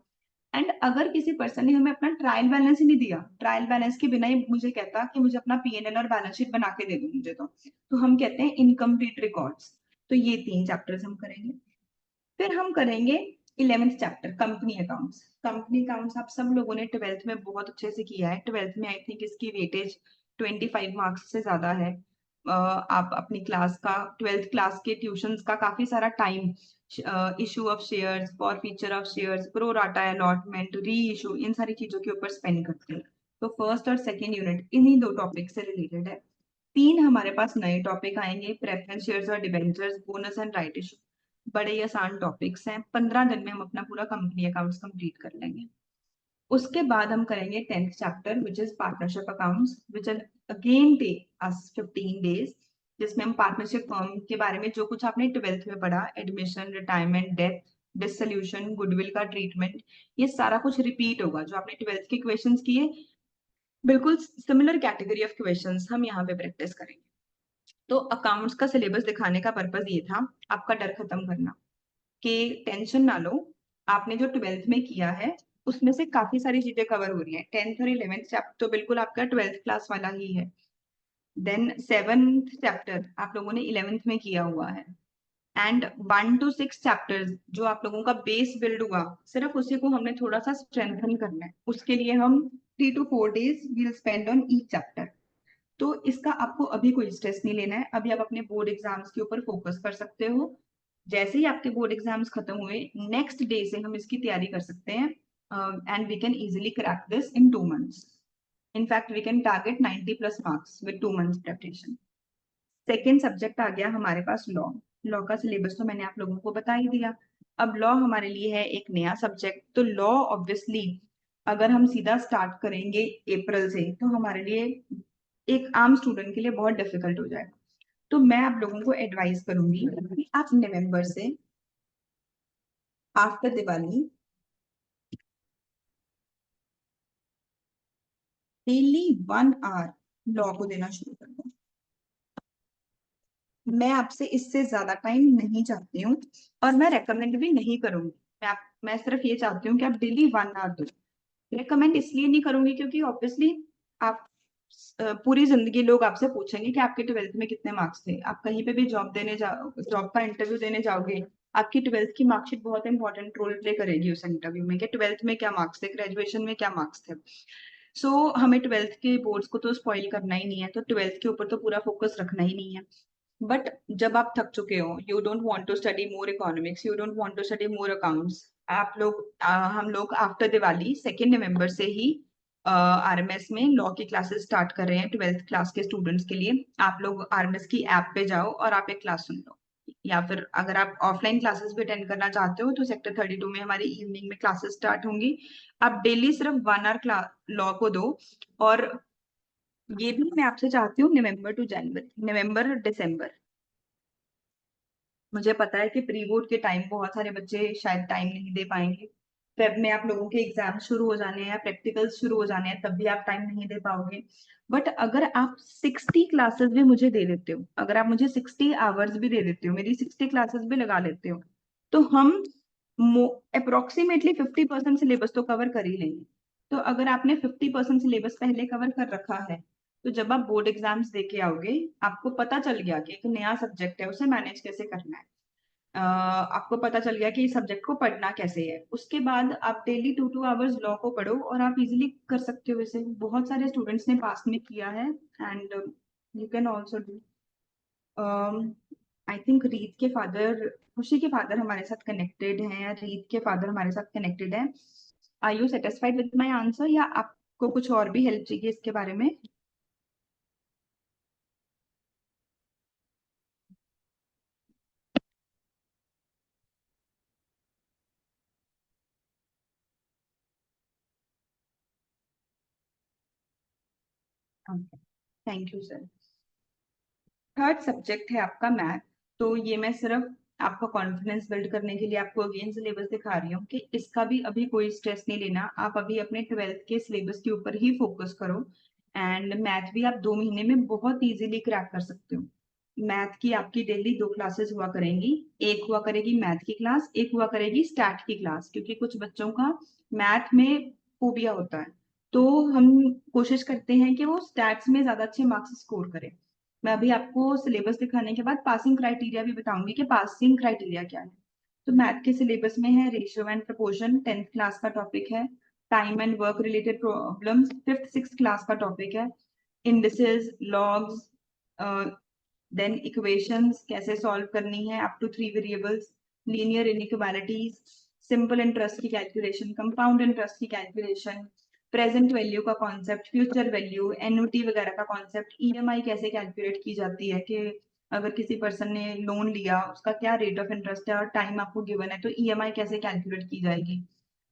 एंड अगर किसी पर्सन ने हमें अपना ट्रायल बैलेंस ही नहीं दिया, ट्रायल बैलेंस के बिना ही मुझे कहता कि मुझे अपना P&L और बैलेंस शीट बना के दे दो मुझे, तो हम कहते हैं इनकम्प्लीट रिकॉर्ड्स। तो ये 3 चैप्टर्स हम करेंगे। फिर हम करेंगे 11th chapter, company accounts. Company accounts आप सब लोगों ने ट्वेल्थ में बहुत अच्छे से किया है। ट्वेल्थ में आई थिंक इसकी वेटेज 25 मार्क्स से ज्यादा है। आप अपनी क्लास का, ट्वेल्थ क्लास के ट्यूशंस का काफी सारा time issue of shares, for feature of shares, pro rata allotment, री इशू, इन सारी चीजों के ऊपर स्पेंड करते हैं। तो फर्स्ट और सेकेंड यूनिट इन्हीं 2 टॉपिक से रिलेटेड है। 3 हमारे पास नए टॉपिक आएंगे, प्रेफरेंस शेयर्स और debentures, bonus and right issue. बड़े ही आसान टॉपिक्स हैं, 15 दिन में हम अपना पूरा कंपनी अकाउंट्स कंप्लीट कर लेंगे। उसके बाद हम करेंगे 10th chapter which is partnership accounts, which will again take us 15 days, जिसमें हम पार्टनरशिप फर्म के बारे में जो कुछ आपने ट्वेल्थ में पढ़ा, admission, retirement, death, dissolution, goodwill का ट्रीटमेंट, ये सारा कुछ रिपीट होगा। जो आपने ट्वेल्थ के क्वेश्चंस किए, बिल्कुल सिमिलर कैटेगरी ऑफ क्वेश्चंस हम यहाँ पे प्रैक्टिस करेंगे। तो अकाउंट्स का सिलेबस दिखाने का पर्पज ये था आपका डर खत्म करना, कि टेंशन ना लो, आपने जो ट्वेल्थ में किया है उसमें से काफी सारी चीजें कवर हो रही हैं। 10th और 11th चैप्टर तो बिल्कुल आपका ट्वेल्थ क्लास वाला ही है। देन 7th चैप्टर आप लोगों ने 11th में किया हुआ है। एंड 1 to 6 चैप्टर्स जो आप लोगों का बेस बिल्ड हुआ, सिर्फ उसी को हमने थोड़ा सा स्ट्रेंथन करना है। उसके लिए हम 3 to 4 days will spend on each chapter. तो इसका आपको अभी कोई स्ट्रेस नहीं लेना है, अभी आप अपने बोर्ड एग्जाम्स के ऊपर फोकस कर सकते हो। जैसे ही आपके बोर्ड एग्जाम्स खत्म हुए, नेक्स्ट डे से हम इसकी तैयारी कर सकते हैं। And we can easily crack this in 2 months। In fact we can target 90+ marks with 2 months preparation. Second subject आ गया हमारे पास लॉ। लॉ का सिलेबस तो मैंने आप लोगों को बता ही दिया। अब लॉ हमारे लिए है एक नया सब्जेक्ट। तो लॉ ऑब्वियसली अगर हम सीधा स्टार्ट करेंगे अप्रैल से तो हमारे लिए एक आम स्टूडेंट के लिए बहुत डिफिकल्ट हो जाएगा। तो मैं आप लोगों को एडवाइस करूंगी कि आप नवंबर से after Diwali daily 1 hour law को देना शुरू कर दो। मैं आपसे इससे ज्यादा टाइम नहीं चाहती हूँ और मैं रेकमेंड भी नहीं करूंगी। मैं सिर्फ ये चाहती हूँ कि आप डेली 1 आवर दो। रेकमेंड इसलिए नहीं करूंगी क्योंकि ऑब्वियसली आप पूरी जिंदगी लोग आपसे पूछेंगे कि आपके ट्वेल्थ में कितने मार्क्स थे। आप कहीं पे भी जॉब देने जाओ, जॉब का इंटरव्यू देने जाओगे, आपकी ट्वेल्थ की मार्कशीट बहुत इंपॉर्टेंट रोल प्ले करेगी उस इंटरव्यू में, कि ट्वेल्थ में क्या मार्क्स थे, ग्रेजुएशन में क्या मार्क्स थे। सो हमें ट्वेल्थ के बोर्ड्स को तो स्पॉइल करना ही नहीं है, तो ट्वेल्थ के ऊपर तो पूरा फोकस रखना ही नहीं है। बट जब आप थक चुके हो, you don't want to study more economics, you don't want to study more accounts, आप लोग हम लोग आफ्टर दिवाली 2 नवंबर से ही आरएमएस में लॉ की क्लासेस स्टार्ट कर रहे हैं ट्वेल्थ क्लास के स्टूडेंट्स के लिए। आप लोग आरएमएस की ऐप पे जाओ और आप एक क्लास सुन लो, या फिर अगर आप ऑफलाइन क्लासेस भी अटेंड करना चाहते हो तो सेक्टर 32 में हमारी इवनिंग में क्लासेस स्टार्ट होंगी। आप डेली सिर्फ 1 आवर लॉ को दो। और ये भी मैं आपसे चाहती हूँ नवंबर टू जनवरी, नवंबर दिसंबर, मुझे पता है कि प्री बोर्ड के टाइम बहुत सारे बच्चे शायद टाइम नहीं दे पाएंगे। फेब में आप लोगों के एग्जाम शुरू हो जाने हैं, प्रैक्टिकल्स शुरू हो जाने हैं, तब भी आप टाइम नहीं दे पाओगे। बट अगर आप 60 क्लासेस भी मुझे दे देते हो, अगर आप मुझे 60 आवर्स भी दे देते हो, मेरी 60 क्लासेस भी लगा लेते हो, तो हम अप्रोक्सीमेटली 50% सिलेबस तो कवर कर ही लेंगे। तो अगर आपने 50% सिलेबस पहले कवर कर रखा है, तो जब आप बोर्ड एग्जाम्स दे के आओगे, आपको पता चल गया कि एक नया सब्जेक्ट है, उसे मैनेज कैसे करना है। आपको पता चल गया कि इस सब्जेक्ट को पढ़ना कैसे है। उसके बाद आप डेली 2 2 आवर्स लॉ को पढ़ो और आप इजीली कर सकते हो। इसे बहुत सारे स्टूडेंट्स ने पास में किया है and you can also do. I think रीत के फादर, खुशी के फादर हमारे साथ कनेक्टेड हैं, या रीत के फादर हमारे साथ कनेक्टेड हैं। Are you satisfied with my answer, या आपको कुछ और भी हेल्प चाहिए इसके बारे में? Thank you sir. Third subject है आपका मैथ। तो ये मैं सिर्फ आपका कॉन्फिडेंस बिल्ड करने के लिए आपको अगेन सिलेबस दिखा रही हूँ कि इसका भी अभी कोई स्ट्रेस नहीं लेना। आप अभी अपने 12th के सिलेबस के ऊपर ही फोकस करो एंड मैथ भी आप 2 महीने में बहुत इजीली क्रैक कर सकते हो। मैथ की आपकी डेली 2 क्लासेस हुआ करेंगी। एक हुआ करेगी मैथ की क्लास, एक हुआ करेगी स्टैट की क्लास, क्योंकि कुछ बच्चों का मैथ में फोबिया होता है। तो हम कोशिश करते हैं कि वो स्टैट्स में ज्यादा अच्छे मार्क्स स्कोर करें। मैं अभी आपको सिलेबस दिखाने के बाद पासिंग क्राइटेरिया भी बताऊंगी कि पासिंग क्राइटेरिया क्या है। तो मैथ के सिलेबस में है ratio and proportion, 10th class का टॉपिक है। Time and work related problems, 5th 6th class का टॉपिक है। इंडिसेस, लॉग्स, देन इक्वेशंस कैसे सॉल्व करनी है up to 3 variables, linear inequalities, simple interest की कैलकुलेशन, कंपाउंड इंटरेस्ट की कैलकुलेशन, प्रेजेंट वैल्यू का कॉन्सेप्ट, फ्यूचर वैल्यू, एन्युटी वगैरह का कॉन्सेप्ट, ईएमआई कैसे कैलकुलेट की जाती है कि अगर किसी पर्सन ने लोन लिया उसका क्या रेट ऑफ इंटरेस्ट है और टाइम आपको गिवन है तो ईएमआई कैसे कैलकुलेट की जाएगी।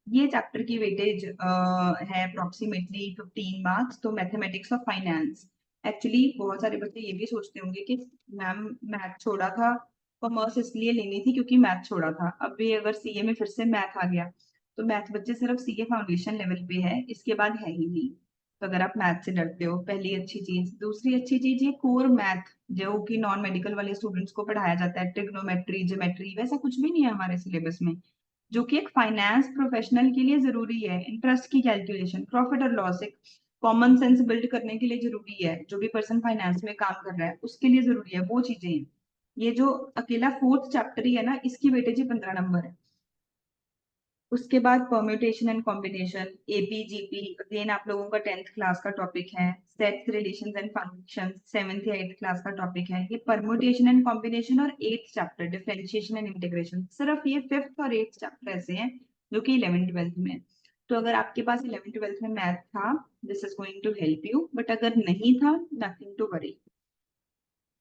ये चैप्टर की वेटेज है अप्रोक्सीमेटली 15 मार्क्स। तो मैथमेटिक्स और फाइनेंस, एक्चुअली बहुत सारे बच्चे ये भी सोचते होंगे कि मैम मैथ छोड़ा था, कॉमर्स इसलिए लेनी थी क्योंकि मैथ छोड़ा था। अब भी अगर सीए में फिर से मैथ आ गया तो मैथ बच्चे सिर्फ सीए फाउंडेशन लेवल पे है, इसके बाद है ही नहीं। तो अगर आप मैथ से डरते हो, पहली अच्छी चीज। दूसरी अच्छी चीज, ये कोर मैथ जो कि नॉन मेडिकल वाले स्टूडेंट्स को पढ़ाया जाता है, ट्रिग्नोमेट्री, ज्योमेट्री, वैसा कुछ भी नहीं है हमारे सिलेबस में, जो कि एक फाइनेंस प्रोफेशनल के लिए जरूरी है। इंटरेस्ट की कैलकुलेशन, प्रॉफिट और लॉस, एक कॉमन सेंस बिल्ड करने के लिए जरूरी है। जो भी पर्सन फाइनेंस में काम कर रहा है उसके लिए जरूरी है, वो चीजें हैं। ये जो अकेला फोर्थ चैप्टर ही है ना, इसकी वेटेज ही 15 नंबर है। उसके बाद permutation and combination, AP GP, again आप लोगों का 10th क्लास का टॉपिक है। Sets, relations and functions, 7th या 8th क्लास का टॉपिक है। ये परम्यूटेशन एंड कॉम्बिनेशन और 8th chapter differentiation and integration, सिर्फ ये 5th और 8th चैप्टर ऐसे हैं जो कि 11th 12th में है। तो अगर आपके पास 11th 12th में मैथ था, this is going to help you, but अगर नहीं था, नथिंग टू वरी।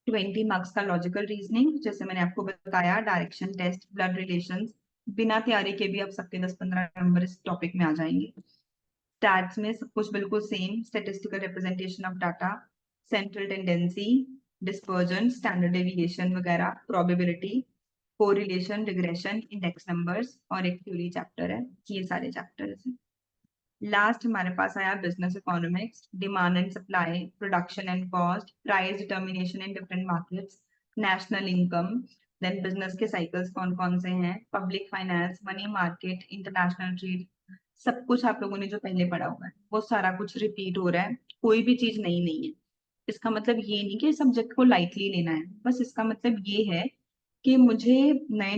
20 मार्क्स का लॉजिकल रीजनिंग, जैसे मैंने आपको बताया, डायरेक्शन टेस्ट, ब्लड रिलेशंस, बिना तैयारी के भी आप सबके 10 15 नंबर इस टॉपिक में आ जाएंगे। स्टैट्स में सब कुछ बिल्कुल same, statistical representation of data, central tendency, dispersion, standard deviation वगैरह, probability, correlation, regression, index numbers, और एक थ्योरी चैप्टर है। ये सारे चैप्टर। लास्ट हमारे पास आया business economics, demand and supply, production and cost, price determination in different markets, national income, then business के साइकिल्स कौन कौन से हैं, public finance, money market, international trade. सब कुछ आप लोगों ने जो पहले पढ़ा हुआ है वो सारा कुछ रिपीट हो रहा है, कोई भी चीज नई नहीं है। इसका मतलब ये नहीं कि सब्जेक्ट को लाइटली लेना है, बस इसका मतलब ये है कि मुझे नए,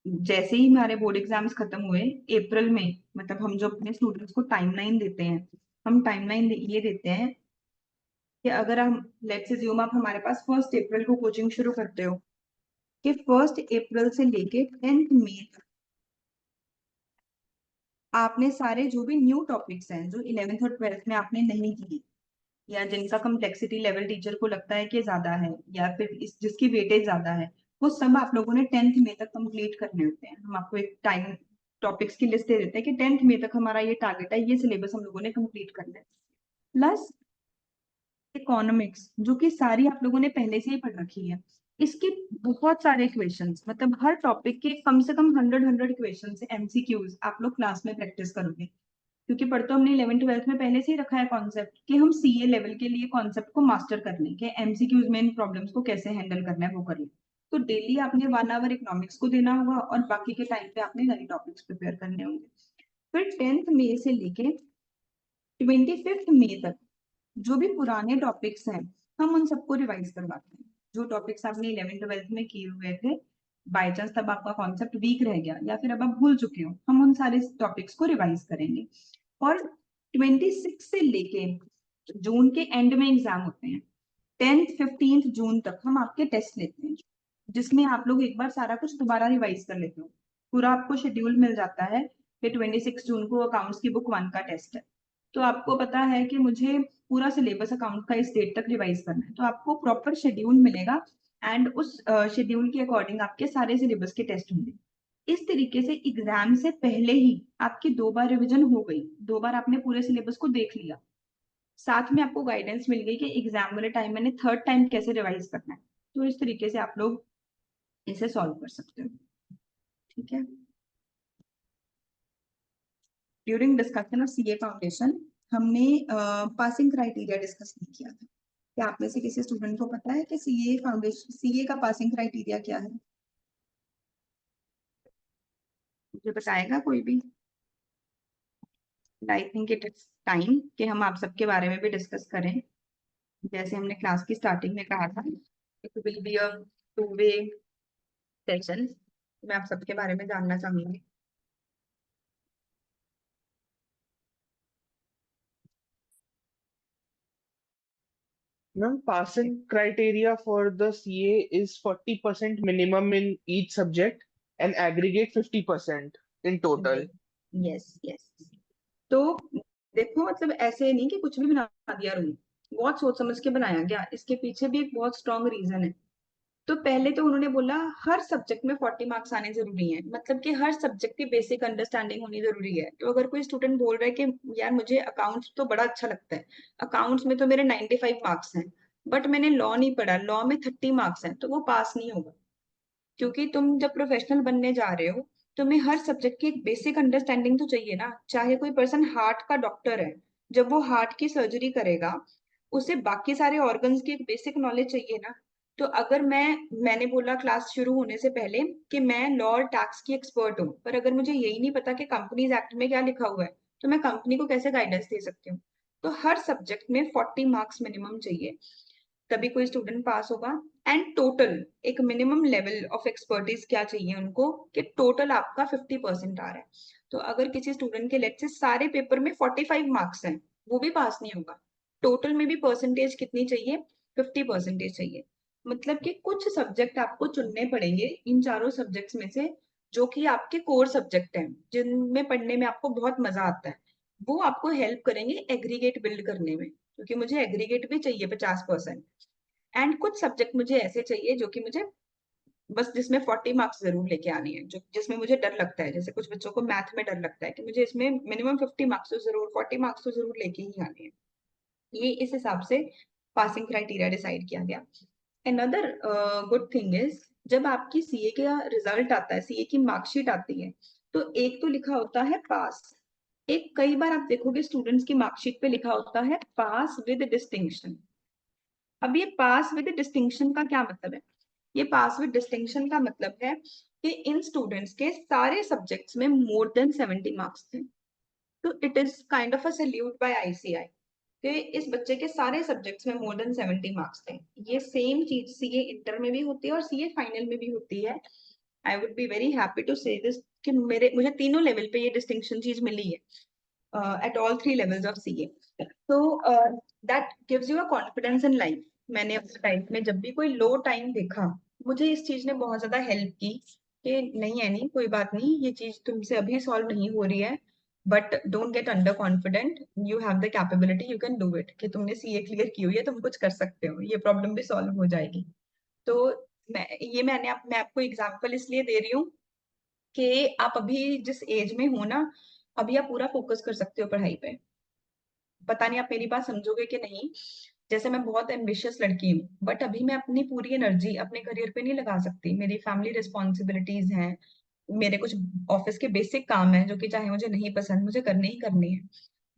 जैसे ही हमारे बोर्ड एग्जाम्स खत्म हुए अप्रैल में, मतलब हम जो अपने स्टूडेंट्स को टाइमलाइन देते हैं, हम टाइमलाइन ये देते हैं कि अगर हम, लेट्स अज्यूम आप हमारे पास 1 अप्रैल को कोचिंग शुरू करते हो, कि 1 अप्रैल से लेके 10th मई तक आपने सारे जो भी न्यू टॉपिक्स हैं जो 11th और 12th में आपने नहीं किए, या जिनका कम्प्लेक्सिटी लेवल टीचर को लगता है कि ज्यादा है, या फिर इस जिसकी वेटेज ज्यादा है, वो सब आप लोगों ने 10th मई तक कंप्लीट करने होते हैं। हम आपको एक टाइम टॉपिक्स की लिस्ट दे देते हैं कि 10th मई तक हमारा ये टारगेट है, ये सिलेबस हम लोगों ने कंप्लीट करना है। प्लस इकोनॉमिक्स, जो कि सारी आप लोगों ने पहले से ही पढ़ रखी है, इसके बहुत सारे क्वेश्चंस, मतलब हर टॉपिक के कम से कम 100 क्वेश्चंस एमसीक्यूज आप लोग क्लास में प्रैक्टिस करोगे। क्योंकि पढ़ तो हमने 11th 12th में पहले से ही रखा है कॉन्सेप्ट कि हम सीए लेवल के लिए कॉन्सेप्ट को मास्टर कर लें, कि एमसीक्यूज में इन प्रॉब्लम्स को कैसे हैंडल करना है वो कर लें। तो डेली आपने 1 आवर इकोनॉमिक्स को देना होगा और बाकी के टाइम पे आपने नए टॉपिक्स प्रिपेयर करने होंगे। फिर 10th मई से लेके 25 मई तक जो भी पुराने टॉपिक्स हैं हम उन सबको रिवाइज करवाते हैं। जो टॉपिक्स आपने 11th 12th में किए हुए थे बाय चांस तब आपका कॉन्सेप्ट वीक रह गया या फिर अब आप भूल चुके हो, हम उन सारे टॉपिक्स को रिवाइज करेंगे। और 26 से लेके जून के एंड में एग्जाम होते हैं, 10th-15th जून तक हम आपके टेस्ट लेते हैं, जिसमें आप लोग एक बार सारा कुछ दोबारा रिवाइज कर लेते हो। पूरा आपको शेड्यूल मिल जाता है कि 26 जून को अकाउंट्स की बुक 1 का टेस्ट है, तो आपको पता है कि मुझे पूरा सिलेबस अकाउंट का इस डेट तक रिवाइज करना है, तो आपको प्रॉपर शेड्यूल मिलेगा एंड उस शेड्यूल के अकॉर्डिंग आपके सारे सिलेबस के टेस्ट होंगे। इस तरीके से एग्जाम से पहले ही आपकी 2 बार रिविजन हो गई, 2 बार आपने पूरे सिलेबस को देख लिया, साथ में आपको गाइडेंस मिल गई कि एग्जाम वाले टाइम मैंने थर्ड टाइम कैसे रिवाइज करना है। तो इस तरीके से आप लोग इसे सॉल्व कर सकते हो। ठीक है। During discussion of CA foundation हमने पासिंग क्राइटेरिया डिस्कस नहीं किया था। क्या आप में से किसी स्टूडेंट को पता है कि सीए फाउंडेशन, सीए का पासिंग क्राइटेरिया क्या है? मुझे बताएगा कोई भी? I think it is time कि हम आप सबके बारे में भी डिस्कस करें। जैसे हमने क्लास की स्टार्टिंग में कहा था, it will be a two way session. मैं आप सबके बारे में जानना चाहूंगी। Ma'am, passing criteria for the CA is 40% minimum in each subject and aggregate 50% in total. Yes yes. तो देखो, मतलब ऐसे नहीं कि कुछ भी बना दिया रूल, बहुत सोच समझ के बनाया गया, इसके पीछे भी एक बहुत स्ट्रॉन्ग रीजन है। तो पहले तो उन्होंने बोला हर सब्जेक्ट में 40 मार्क्स आने जरूरी हैं, मतलब कि हर सब्जेक्ट की बेसिक अंडरस्टैंडिंग होनी जरूरी है। तो अगर कोई स्टूडेंट बोल रहा है कि यार मुझे अकाउंट्स तो बड़ा अच्छा लगता है, अकाउंट्स में तो मेरे 95 मार्क्स हैं, बट मैंने लॉ नहीं पढ़ा, लॉ में 30 मार्क्स हैं, तो वो पास नहीं होगा। क्योंकि तुम जब प्रोफेशनल बनने जा रहे हो, तुम्हें हर सब्जेक्ट की एक बेसिक अंडरस्टैंडिंग तो चाहिए ना। चाहे कोई पर्सन हार्ट का डॉक्टर है, जब वो हार्ट की सर्जरी करेगा, उसे बाकी सारे ऑर्गन्स की एक बेसिक नॉलेज चाहिए ना। तो अगर मैंने बोला क्लास शुरू होने से पहले कि मैं लॉ और टैक्स की एक्सपर्ट हूँ, पर अगर मुझे यही नहीं पता कि कंपनीज एक्ट में क्या लिखा हुआ है, तो मैं कंपनी को कैसे गाइडेंस दे सकती हूँ? तो हर सब्जेक्ट में 40 मार्क्स मिनिमम चाहिए, तभी कोई स्टूडेंट पास होगा। एंड टोटल एक मिनिमम लेवल ऑफ एक्सपर्टीज क्या चाहिए उनको कि टोटल आपका 50% आ रहा है। तो अगर किसी स्टूडेंट के लेट से सारे पेपर में 45 मार्क्स हैं, वो भी पास नहीं होगा। टोटल में भी परसेंटेज कितनी चाहिए? 50% चाहिए। मतलब कि कुछ सब्जेक्ट आपको चुनने पड़ेंगे इन चारों सब्जेक्ट्स में से, जो कि आपके कोर सब्जेक्ट हैं, जिनमें पढ़ने में आपको बहुत मजा आता है। वो आपको हेल्प करेंगे एग्रीगेट बिल्ड करने में, क्योंकि मुझे एग्रीगेट भी चाहिए 50%। एंड कुछ सब्जेक्ट मुझे ऐसे चाहिए जो कि मुझे बस जिसमें 40 मार्क्स जरूर लेके आनी है, जो जिसमें मुझे डर लगता है। जैसे कुछ बच्चों को मैथ में डर लगता है कि मुझे इसमें मिनिमम 50 मार्क्स तो जरूर, 40 मार्क्स तो जरूर लेके ही आने हैं। ये इस हिसाब से पासिंग क्राइटेरिया डिसाइड किया गया। अनदर गुड थिंग इज, जब आपकी सीए का रिजल्ट आता है, सीए की मार्कशीट आती है, तो एक तो लिखा होता है पास, एक कई बार आप देखोगे स्टूडेंट्स की मार्कशीट पे लिखा होता है पास विद डिस्टिंक्शन। अब ये पास विद डिस्टिंक्शन का क्या मतलब है? ये पास विद डिस्टिंक्शन का मतलब है कि इन स्टूडेंट्स के सारे सब्जेक्ट्स में मोर देन 70 मार्क्स थे। तो it is kind of a salute by ICAI कि इस बच्चे के सारे सब्जेक्ट्स में मोर देन 70 मार्क्स थे। ये सेम चीज सीए इंटर में भी होती है और सीए फाइनल में भी होती है। I would be very happy to say this कि मुझे तीनों लेवल पे ये डिस्टिंक्शन चीज मिली है, at all 3 levels of CA. तो that gives you a confidence in life. मैंने अपने लाइफ में जब भी कोई लो टाइम देखा, मुझे इस चीज ने बहुत ज्यादा हेल्प की कि नहीं है, नहीं कोई बात नहीं, ये चीज तुमसे अभी सॉल्व नहीं हो रही है, but don't get under confident, you have the capability, you can do it. कि तुमने सीए क्लियर की हुई है, तुम कुछ कर सकते हो, ये प्रॉब्लम भी सॉल्व हो जाएगी। तो मैं आपको एग्जाम्पल इसलिए दे रही हूँ कि आप अभी जिस एज में हो ना, अभी आप पूरा फोकस कर सकते हो पढ़ाई पे। पता नहीं आप मेरी बात समझोगे कि नहीं। जैसे मैं बहुत एम्बिशियस लड़की हूँ, बट अभी मैं अपनी पूरी एनर्जी अपने करियर पे नहीं लगा सकती, मेरी फैमिली रिस्पॉन्सिबिलिटीज हैं, मेरे कुछ ऑफिस के बेसिक काम है जो कि चाहे मुझे नहीं पसंद, मुझे करने ही करने हैं।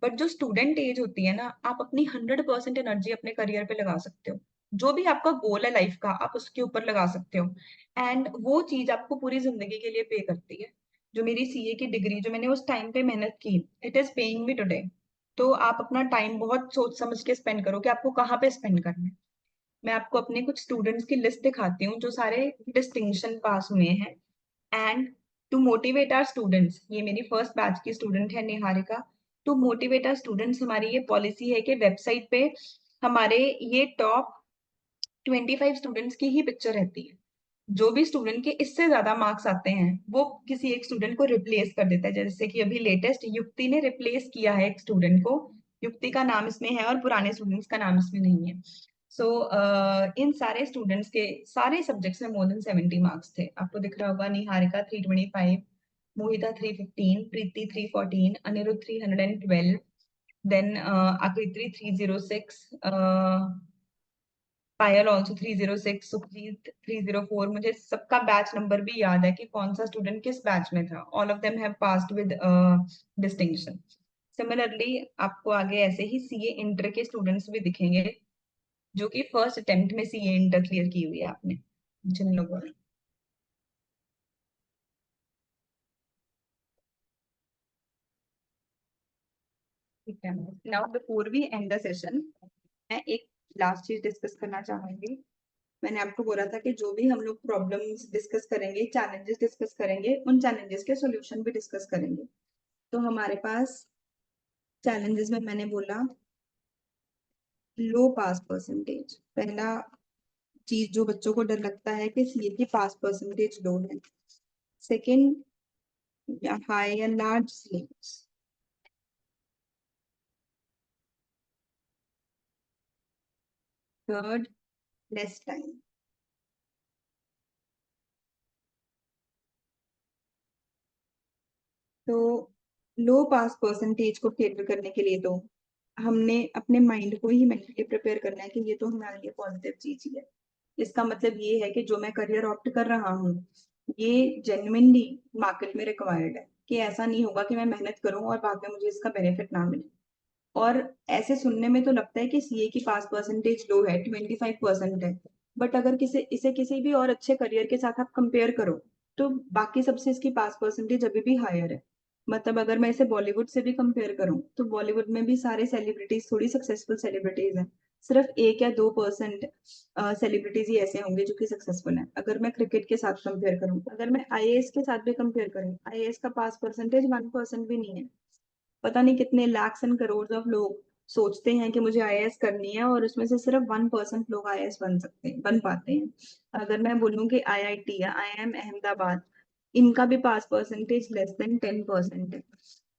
बट जो स्टूडेंट एज होती है ना, आप अपनी 100% एनर्जी अपने करियर पे लगा सकते हो। जो भी आपका गोल है लाइफ का, आप उसके ऊपर लगा सकते हो, एंड वो चीज आपको पूरी जिंदगी के लिए पे करती है। जो मेरी सीए की डिग्री, जो मैंने उस टाइम पे मेहनत की, it is paying me today. तो आप अपना टाइम बहुत सोच समझ के स्पेंड करो कि आपको कहाँ पे स्पेंड करना है। मैं आपको अपने कुछ स्टूडेंट्स की लिस्ट दिखाती हूँ जो सारे डिस्टिंक्शन पास हुए हैं। And to motivate our students, ये मेरी फर्स्ट बैच की स्टूडेंट है Niharika. To motivate our students, हमारी ये पॉलिसी है कि वेबसाइट पे हमारे ये टॉप 25 स्टूडेंट्स की ही पिक्चर रहती है। जो भी स्टूडेंट के इससे ज्यादा मार्क्स आते हैं वो किसी एक स्टूडेंट को रिप्लेस कर देता है। जैसे कि अभी लेटेस्ट युक्ति ने रिप्लेस किया है एक स्टूडेंट को। युक्ति का नाम इसमें है और पुराने स्टूडेंट्स का नाम इसमें नहीं है। सो इन सारे स्टूडेंट्स के सारे सब्जेक्ट्स में मोर देन 70 मार्क्स थे। आपको दिख रहा होगा निहारिका 325, मोहिता 315, प्रीति 314, अनिरुद्ध 312, देन आकृति 306, पायल ऑल्सो 306, सुखजीत 304। मुझे सबका बैच नंबर भी याद है कि कौन सा स्टूडेंट किस बैच में था। All of them have passed with distinction. Similarly आपको आगे ऐसे ही सीए इंटर के स्टूडेंट्स भी दिखेंगे जो कि फर्स्ट अटेम्प्ट में सीए इंटर क्लियर की हुई है आपने, जिन लोगों ने। ठीक है, now before we end the session, मैं एक लास्ट चीज डिस्कस करना चाहूंगी। मैंने आपको बोला था कि जो भी हम लोग प्रॉब्लम्स डिस्कस करेंगे, चैलेंजेस डिस्कस करेंगे, उन चैलेंजेस के सॉल्यूशन भी डिस्कस करेंगे। तो हमारे पास चैलेंजेस में मैंने बोला लो पास परसेंटेज। पहला चीज जो बच्चों को डर लगता है कि सीए की पास परसेंटेज लो है। सेकंड, हाई या large syllabus. Third, less time. तो लो पास परसेंटेज को कैटर करने के लिए तो हमने अपने माइंड को ही मेंटली प्रिपेयर करना है कि ये तो हमारे लिए पॉजिटिव चीज ही है। इसका मतलब ये है कि जो मैं करियर ऑप्ट कर रहा हूँ ये जेन्युइनली मार्केट में रिक्वायर्ड है, कि ऐसा नहीं होगा कि मैं मेहनत करूं और बाद में मुझे इसका बेनिफिट ना मिले। और ऐसे सुनने में तो लगता है कि सीए की पास परसेंटेज लो है, 25% है। बट अगर इसे किसी भी और अच्छे करियर के साथ आप कंपेयर करो तो बाकी सबसे इसकी पास परसेंटेज अभी भी हायर है। मतलब अगर मैं इसे बॉलीवुड से भी कंपेयर करूं तो बॉलीवुड में भी सारे सेलिब्रिटीज थोड़ी सक्सेसफुल सेलिब्रिटीज हैं। सिर्फ 1 या 2% सेलिब्रिटीज ही ऐसे होंगे जो कि सक्सेसफुल हैं। अगर मैं क्रिकेट के साथ कंपेयर करूं, अगर मैं आईएएस के साथ भी कंपेयर करूं, आईएएस का पास परसेंटेज 1% भी नहीं है। पता नहीं कितने लाख्स एंड करोड़ ऑफ लोग सोचते हैं कि मुझे आईएएस करनी है और उसमें से सिर्फ 1% लोग आईएएस बन पाते हैं। अगर मैं बोलूं कि आईआईटी या आईआईएम अहमदाबाद, इनका भी पास परसेंटेज लेस देन 10% है।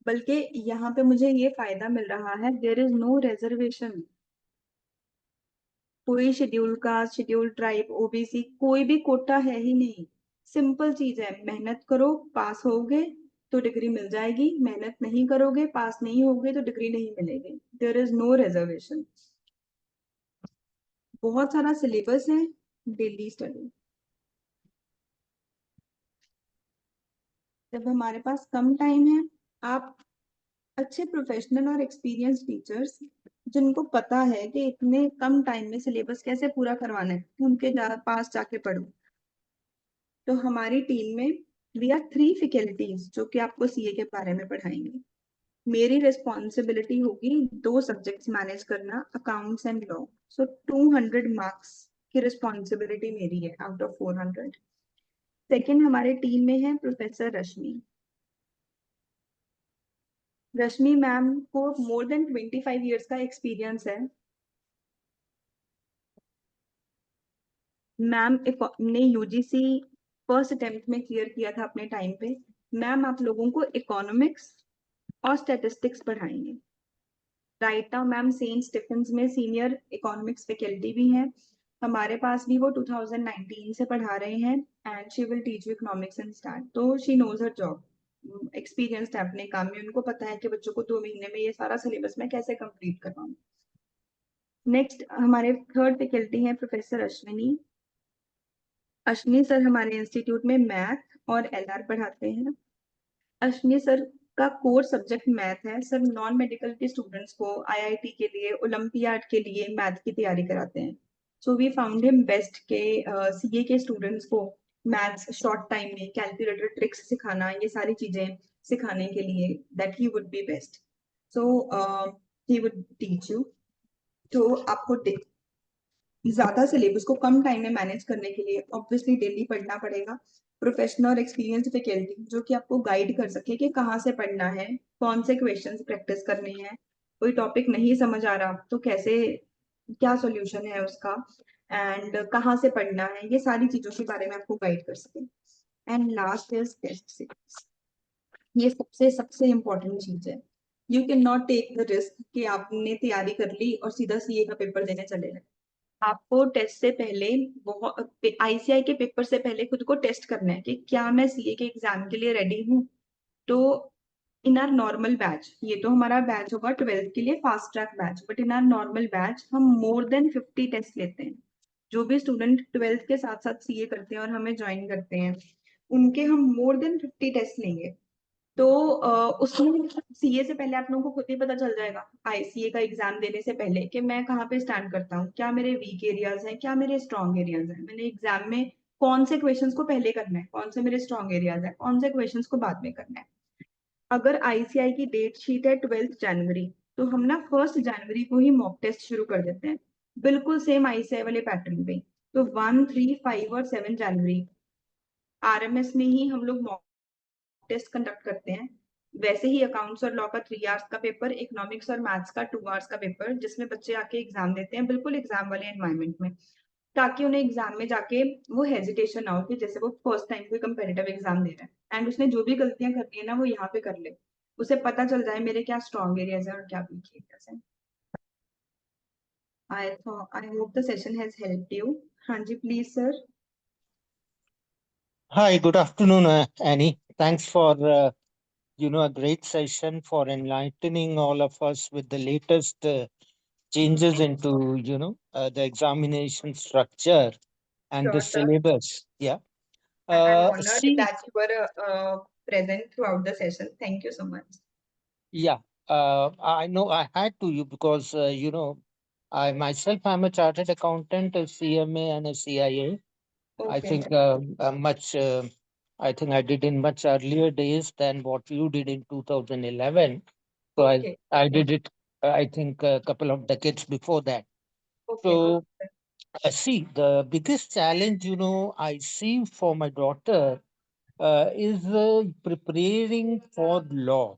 बल्कि यहाँ पे मुझे ये फायदा मिल रहा है, देयर इज नो रिजर्वेशन। कोई schedule caste, schedule tribe, OBC, कोई भी कोटा है ही नहीं। सिंपल चीज है, मेहनत करो पास होगे तो डिग्री मिल जाएगी, मेहनत नहीं करोगे पास नहीं होगे तो डिग्री नहीं मिलेगी। There is no reservation. बहुत सारा सिलेबस है, डेली स्टडी। जब हमारे पास कम टाइम है, आप अच्छे प्रोफेशनल और एक्सपीरियंस टीचर्स जिनको पता है कि इतने कम टाइम में सिलेबस कैसे पूरा करवाना है, उनके पास जाके पढ़ो। तो हमारी टीम में वी आर 3 फैकल्टीज जो कि आपको सीए के बारे में पढ़ाएंगे। मेरी रिस्पॉन्सिबिलिटी होगी 2 सब्जेक्ट्स मैनेज करना, accounts and law. So 200 marks की रिस्पॉन्सिबिलिटी मेरी है आउट ऑफ 400। सेकेंड, हमारे टीम में है प्रोफेसर रश्मि। रश्मि मैम को मोर देन 25 ईयर्स का एक्सपीरियंस है। मैम ने यूजीसी फर्स्ट अटेम्प्ट में क्लियर किया था अपने टाइम पे। मैम आप लोगों को इकोनॉमिक्स और स्टैटिस्टिक्स पढ़ाएंगे। Right now ma'am Saint Stephen's में सीनियर इकोनॉमिक्स फैकल्टी भी हैं। हमारे पास भी वो 2019 से पढ़ा रहे हैं। And she will teach you economics and start. तो she knows her job, experienced है अपने काम में। उनको पता है कि बच्चों को 2 महीने में ये सारा सिलेबस मैं कैसे कंप्लीट करवाऊँ। नेक्स्ट हमारे थर्ड फैकल्टी है प्रोफेसर अश्विनी। अश्विनी सर हमारे इंस्टीट्यूट में मैथ और एलआर पढ़ाते हैं। अश्विनी सर का कोर सब्जेक्ट मैथ है। सर नॉन मेडिकल के स्टूडेंट्स को आईआईटी के लिए, ओलंपियाड के लिए मैथ की तैयारी कराते हैं। So we found him best के सीए के स्टूडेंट्स को मैथ्स शॉर्ट टाइम में कैलकुलेटर ट्रिक्स सिखाना, ये सारी चीजें सिखाने के लिए that he would be best. So he would teach you. तो आपको ज्यादा सिलेबस को कम टाइम में मैनेज करने के लिए ऑब्वियसली डेली पढ़ना पड़ेगा। प्रोफेशनल और एक्सपीरियंस फैकल्टी जो कि आपको गाइड कर सके कि कहाँ से पढ़ना है, कौन से क्वेश्चंस प्रैक्टिस करने हैं, कोई टॉपिक नहीं समझ आ रहा तो कैसे, क्या सॉल्यूशन है उसका, एंड कहाँ से पढ़ना है, ये सारी चीजों के बारे में आपको गाइड कर सके। And last is test series. ये सबसे सबसे इम्पोर्टेंट चीज है। You can not take the risk कि आपने तैयारी कर ली और सीधा सीए का पेपर देने चले गए। आपको टेस्ट से पहले बहुत, आईसीआई के पेपर से पहले खुद को टेस्ट करना है कि क्या मैं सीए के एग्जाम के लिए रेडी हूँ। तो इन आर नॉर्मल बैच, ये तो हमारा बैच होगा 12th के लिए fast track batch, but in are normal batch हम मोर देन 50 टेस्ट लेते हैं। जो भी स्टूडेंट 12th के साथ साथ सीए करते हैं और हमें ज्वाइन करते हैं, उनके हम मोर देन 50 टेस्ट लेंगे। तो उसमें सीए से पहले आप लोगों को खुद ही पता चल जाएगा, आईसीए का एग्जाम देने से पहले, कि मैं कहाँ पे स्टैंड करता हूँ, क्या मेरे वीक एरियाज हैं, क्या मेरे स्ट्रॉन्ग एरियाज हैं, मैंने एग्जाम में कौन से क्वेश्चंस को पहले करना है, कौन से मेरे स्ट्रॉन्ग एरियाज हैं, कौन से क्वेश्चंस को बाद में करना है। अगर आईसीआई की डेट शीट है 12 जनवरी, तो हम ना 1 जनवरी को ही मॉक टेस्ट शुरू कर देते हैं, बिल्कुल सेम आईसीआई वाले पैटर्न पे। तो 1, 3, 5 और 7 जनवरी आरएमएस में ही हम लोग मॉक टेस्ट कंडक्ट करते हैं। वैसे ही अकाउंट्स और लॉ का 3 आवर्स का पेपर, इकोनॉमिक्स और मैथ्स का 2 आवर्स का पेपर, जिसमें बच्चे आके एग्जाम देते हैं बिल्कुल एग्जाम वाले एनवायरनमेंट में, ताकि उन्हें एग्जाम में जाके वो हेजिटेशन ना हो कि जैसे वो फर्स्ट टाइम कोई कंपेटिटिव एग्जाम दे रहा है एंड उसने जो भी गलतियां करनी है ना वो यहाँ पे कर ले, उसे पता चल जाए मेरे क्या स्ट्रॉन्ग एरियाज है और क्या वीक एरियाज है। I hope the session has helped you. हाँ जी please sir. Hi, good afternoon, Annie. Thanks for a great session for enlightening all of us with the latest changes into the examination structure and the sure sir, syllabus. Yeah. I'm honored See, that you were present throughout the session. Thank you so much. yeah. I know I had to you because I myself am a chartered accountant, a CMA, and a CIA. I Okay. think much. I think I did in much earlier days than what you did in 2011. So Okay. I did it. I think a couple of decades before that. Okay. So see, the biggest challenge I see for my daughter is preparing for law.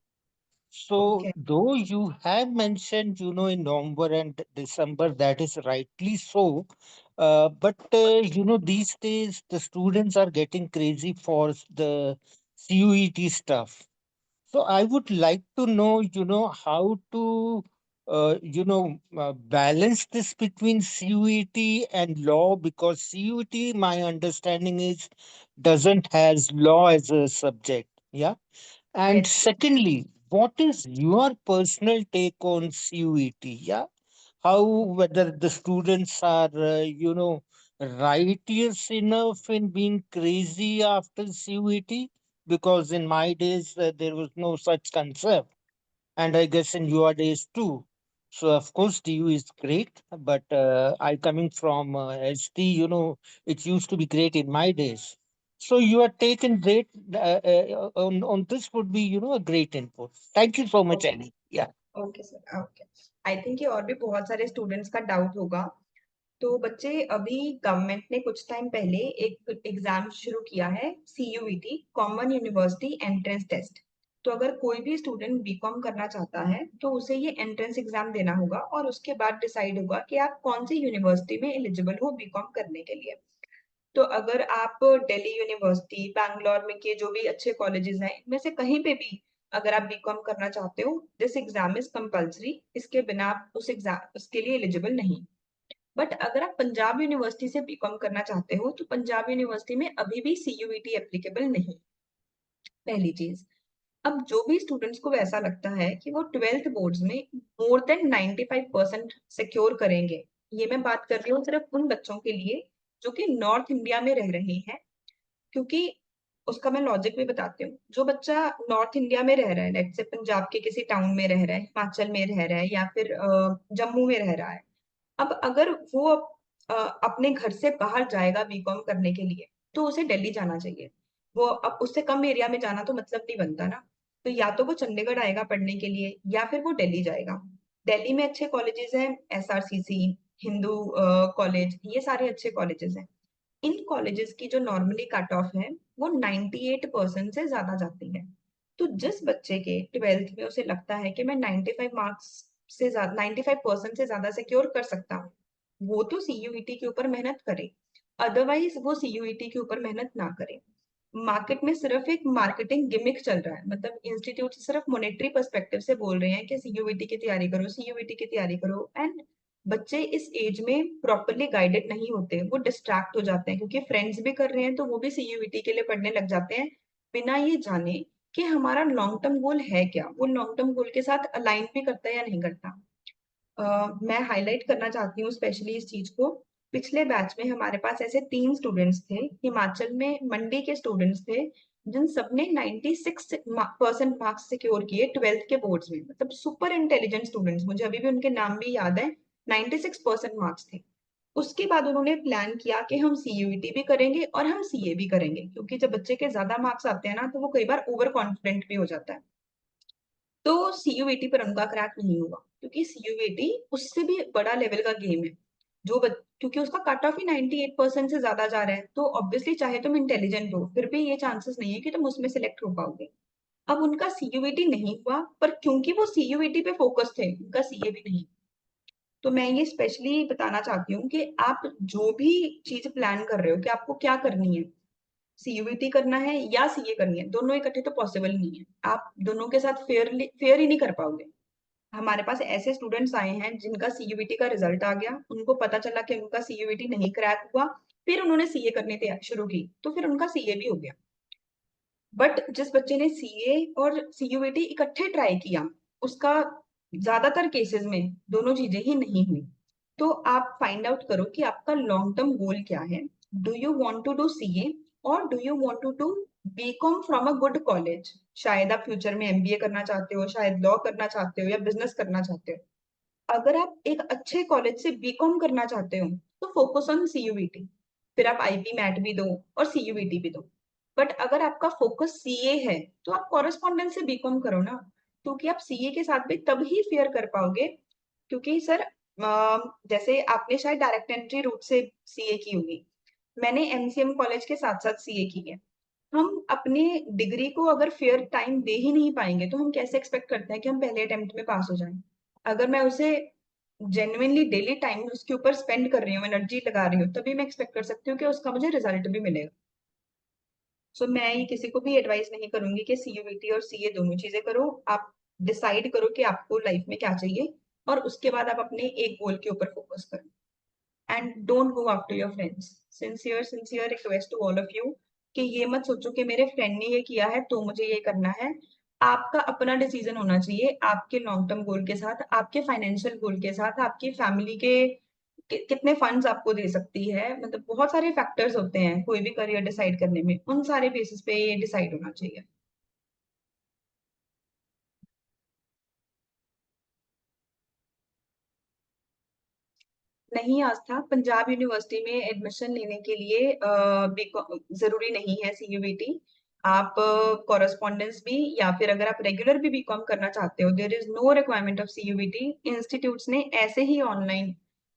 So Okay. though you have mentioned, in November and December, that is rightly so. But these days the students are getting crazy for the CUET stuff. So I would like to know, how to, balance this between CUET and law, because CUET, my understanding is, doesn't has law as a subject. Yeah. And Yes. secondly, what is your personal take on CUET? Yeah, how whether the students are, righteous enough in being crazy after CUET? Because in my days there was no such concept, and I guess in your days too. So of course TU is great, but I coming from ST, it used to be great in my days. So you are taking great on this would be a great input. Thank you so much, Annie. Yeah. Okay sir, okay. I think ये और भी बहुत सारे students का doubt होगा। तो बच्चे, अभी गवर्नमेंट ने कुछ टाइम पहले एक एग्जाम शुरू किया है, CUET, common university entrance test. तो अगर कोई भी स्टूडेंट बीकॉम करना चाहता है तो उसे ये एंट्रेंस एग्जाम देना होगा और उसके बाद डिसाइड होगा कि आप कौन सी यूनिवर्सिटी में एलिजिबल हो बीकॉम करने के लिए। तो अगर आप दिल्ली यूनिवर्सिटी, बैंगलोर में के जो भी अच्छे कॉलेजेस हैं, इनमें से कहीं पे भी अगर आप बीकॉम करना चाहते हो, दिस एग्जाम इज कंपल्सरी, इसके बिना आप उस एग्जाम उसके लिए एलिजिबल नहीं। बट अगर आप पंजाब यूनिवर्सिटी से बीकॉम करना चाहते हो तो पंजाब यूनिवर्सिटी में अभी भी सीयूईटी एप्लीकेबल नहीं, पहली चीज। अब जो भी स्टूडेंट्स को वैसा लगता है कि वो 12th बोर्ड्स में मोर देन 95% सिक्योर करेंगे, ये मैं बात कर रही हूँ सिर्फ उन बच्चों के लिए जो कि नॉर्थ इंडिया में रह रहे हैं। क्योंकि उसका मैं लॉजिक भी बताती हूँ। जो बच्चा नॉर्थ इंडिया में रह रहा है, लेट्स से पंजाब के किसी टाउन में रह रहा है, हिमाचल में रह रहा है, या फिर जम्मू में रह रहा है, अब अगर वो अपने घर से बाहर जाएगा बीकॉम करने के लिए तो उसे दिल्ली जाना चाहिए। वो अब उससे कम एरिया में जाना तो मतलब नहीं बनता ना। तो या तो वो चंडीगढ़ आएगा पढ़ने के लिए या फिर वो दिल्ली जाएगा। दिल्ली में अच्छे कॉलेजेस हैं, एसआरसीसी, हिंदू कॉलेज, ये सारे अच्छे कॉलेजेस हैं। इन कॉलेजेस की जो नॉर्मली कट ऑफ है वो 98% से ज्यादा जाती है। तो जिस बच्चे के 12th में उसे लगता है कि मैं 95 मार्क्स से ज्यादा 95% से ज्यादा सिक्योर कर सकता हूँ, वो तो सीयूईटी के ऊपर मेहनत करे, अदरवाइज वो सीयूईटी के ऊपर मेहनत ना करे। मार्केट में सिर्फ एक मार्केटिंग गिमिक चल रहा है, मतलब इंस्टीट्यूट सिर्फ मॉनेटरी पर्सपेक्टिव से बोल रहे हैं कि सीयूईटी की तैयारी करो, सीयूईटी की तैयारी करो, एंड बच्चे इस एज में प्रॉपरली गाइडेड नहीं होते, वो डिस्ट्रैक्ट हो जाते हैं क्योंकि फ्रेंड्स भी कर रहे हैं तो वो भी सीयूईटी के लिए पढ़ने लग जाते हैं बिना ये जाने कि हमारा लॉन्ग टर्म गोल है क्या, वो लॉन्ग टर्म गोल के साथ अलाइन भी करता है या नहीं करता। मैं हाईलाइट करना चाहती हूँ स्पेशली इस चीज को। पिछले बैच में हमारे पास ऐसे 3 स्टूडेंट्स थे, हिमाचल में मंडी के स्टूडेंट्स थे, जिन सबने 96% मार्क्स सिक्योर किए 12th के बोर्ड्स में, मतलब सुपर इंटेलिजेंट स्टूडेंट्स, मुझे अभी भी उनके नाम भी याद है। 96% मार्क्स थे। उसके बाद उन्होंने प्लान किया कि हम सीयूईटी भी करेंगे और हम सीए भी करेंगे, क्योंकि जब बच्चे के ज्यादा मार्क्स आते हैं ना तो वो कई बार ओवर कॉन्फिडेंट भी हो जाता है। तो सीयूईटी पर उनका क्रैक नहीं हुआ, क्योंकि सीयूईटी उससे भी बड़ा लेवल का गेम है। क्योंकि उसका कट ऑफ ही 98% से ज्यादा जा रहा है, तो ऑब्वियसली चाहे तुम इंटेलिजेंट हो फिर भी ये चांसेस नहीं है कि तुम उसमें सिलेक्ट हो पाओगे। अब उनका सीयूईटी नहीं हुआ, पर क्योंकि वो सीयूईटी पे फोकस थे, उनका सीए भी नहीं। तो मैं ये स्पेशली बताना चाहती हूँ कि आप जो भी चीज प्लान कर रहे हो कि आपको क्या करनी है, सीयूईटी करना है या सीए करनी है, दोनों इकट्ठे तो पॉसिबल नहीं है, आप दोनों के साथ फेयर ही नहीं कर पाओगे। हमारे पास ऐसे स्टूडेंट्स आए हैं जिनका सीयूईटी का रिजल्ट आ गया, उनको पता चला कि उनका सीयूईटी नहीं क्रैक हुआ, फिर उन्होंने सीए करनी शुरू की तो फिर उनका सीए भी हो गया। बट जिस बच्चे ने सीए और सीयूईटी इकट्ठे ट्राई किया, उसका ज्यादातर केसेस में दोनों चीजें ही नहीं हुई। तो आप फाइंड आउट करो कि आपका लॉन्ग टर्म गोल क्या है। Do you want to do CA और do you want to do BCom from a good college? शायद आप फ्यूचर में एमबीए करना चाहते हो, शायद लॉ करना चाहते हो या बिजनेस करना चाहते हो। अगर आप एक अच्छे कॉलेज से बीकॉम करना चाहते हो तो फोकस ऑन सीयूईटी, फिर आप आईपी मैट भी दो और सीयूईटी भी दो। बट अगर आपका फोकस सीए है तो आप कॉरेस्पॉन्डेंस से बीकॉम करो ना, क्योंकि आप सीए के साथ भी तब ही फेयर कर पाओगे। क्योंकि सर जैसे आपने शायद डायरेक्ट एंट्री रूट से सीए की होगी, मैंने एमसीएम कॉलेज के साथ साथ सीए की है। हम अपने डिग्री को अगर फेयर टाइम दे ही नहीं पाएंगे तो हम कैसे एक्सपेक्ट करते हैं कि हम पहले अटेम्प्ट में पास हो जाएं। अगर मैं उसे जेन्युइनली डेली टाइम उसके ऊपर स्पेंड कर रही हूँ, एनर्जी लगा रही हूँ, तभी मैं एक्सपेक्ट कर सकती हूँ कि उसका मुझे रिजल्ट भी मिलेगा। सो मैं ये किसी को भी एडवाइस नहीं करूंगी कि सीयूईटी और सीए दोनों चीजें करो। आप डिसाइड करो कि आपको लाइफ में क्या चाहिए और उसके बाद आप अपने एक गोल के ऊपर फोकस करो। And don't go after your friends. Sincere sincere request to all of you कि ये मत सोचो कि मेरे फ्रेंड ने ये किया है तो मुझे ये करना है। आपका अपना डिसीजन होना चाहिए, आपके लॉन्ग टर्म गोल के साथ, आपके फाइनेंशियल गोल के साथ, आपकी फैमिली के कितने फंड्स आपको दे सकती है, मतलब बहुत सारे फैक्टर्स होते हैं कोई भी करियर डिसाइड करने में, उन सारे बेसिस पे ये डिसाइड होना चाहिए। नहीं आस्था, पंजाब यूनिवर्सिटी में एडमिशन लेने के लिए बीकॉम जरूरी नहीं है सीयूईटी। आप कॉरेस्पॉन्डेंस भी या फिर अगर आप रेगुलर भी बीकॉम करना चाहते हो, there is no requirement of CUET. Institutes ने ऐसे ही ऑनलाइन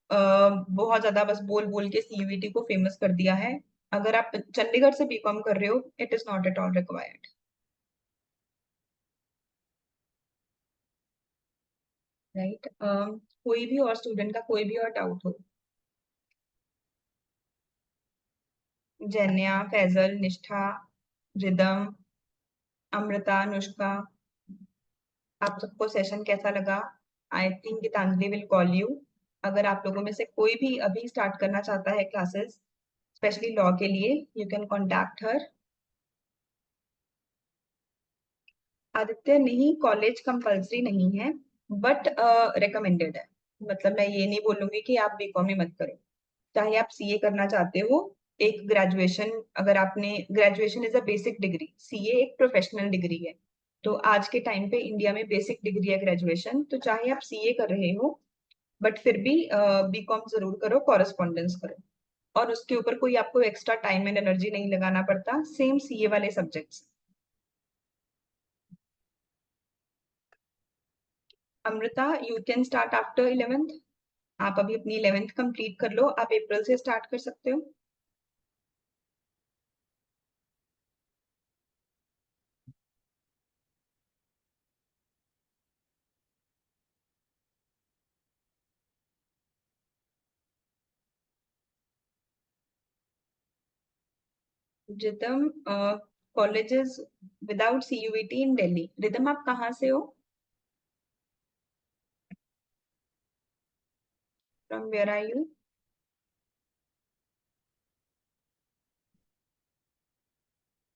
बहुत ज्यादा बस बोल बोल के सीयूईटी को फेमस कर दिया है। अगर आप चंडीगढ़ से बीकॉम कर रहे हो, it is not at all required. Right. कोई भी और स्टूडेंट का कोई भी और डाउट हो? जैन्या, फैजल, निष्ठा, रिदम, अमृता, अनुष्का, आप सबको सेशन कैसा लगा? I think Geetanjali will call you. अगर आप लोगों में से कोई भी अभी स्टार्ट करना चाहता है क्लासेस स्पेशली लॉ के लिए, यू कैन कॉन्टैक्ट हर। आदित्य, नहीं, कॉलेज कंपल्सरी नहीं है बट रिकमेंडेड है। मतलब मैं ये नहीं बोलूंगी कि आप बीकॉम ही मत करो, चाहे आप सीए करना चाहते हो। एक ग्रेजुएशन, अगर आपने graduation is a basic degree, CA एक प्रोफेशनल डिग्री है। तो आज के टाइम पे इंडिया में बेसिक डिग्री है ग्रेजुएशन, तो चाहे आप सीए कर रहे हो बट फिर भी बीकॉम जरूर करो, कॉरेस्पॉन्डेंस करो, और उसके ऊपर कोई आपको एक्स्ट्रा टाइम एंड एनर्जी नहीं लगाना पड़ता, सेम सीए वाले subjects. Amrita, you can start after 11th। आप अभी अपनी 11th कंप्लीट कर लो, आप अप्रैल से स्टार्ट कर सकते हो। Ridham colleges without CUET in Delhi. Ridham आप कहाँ से हो? From where are you?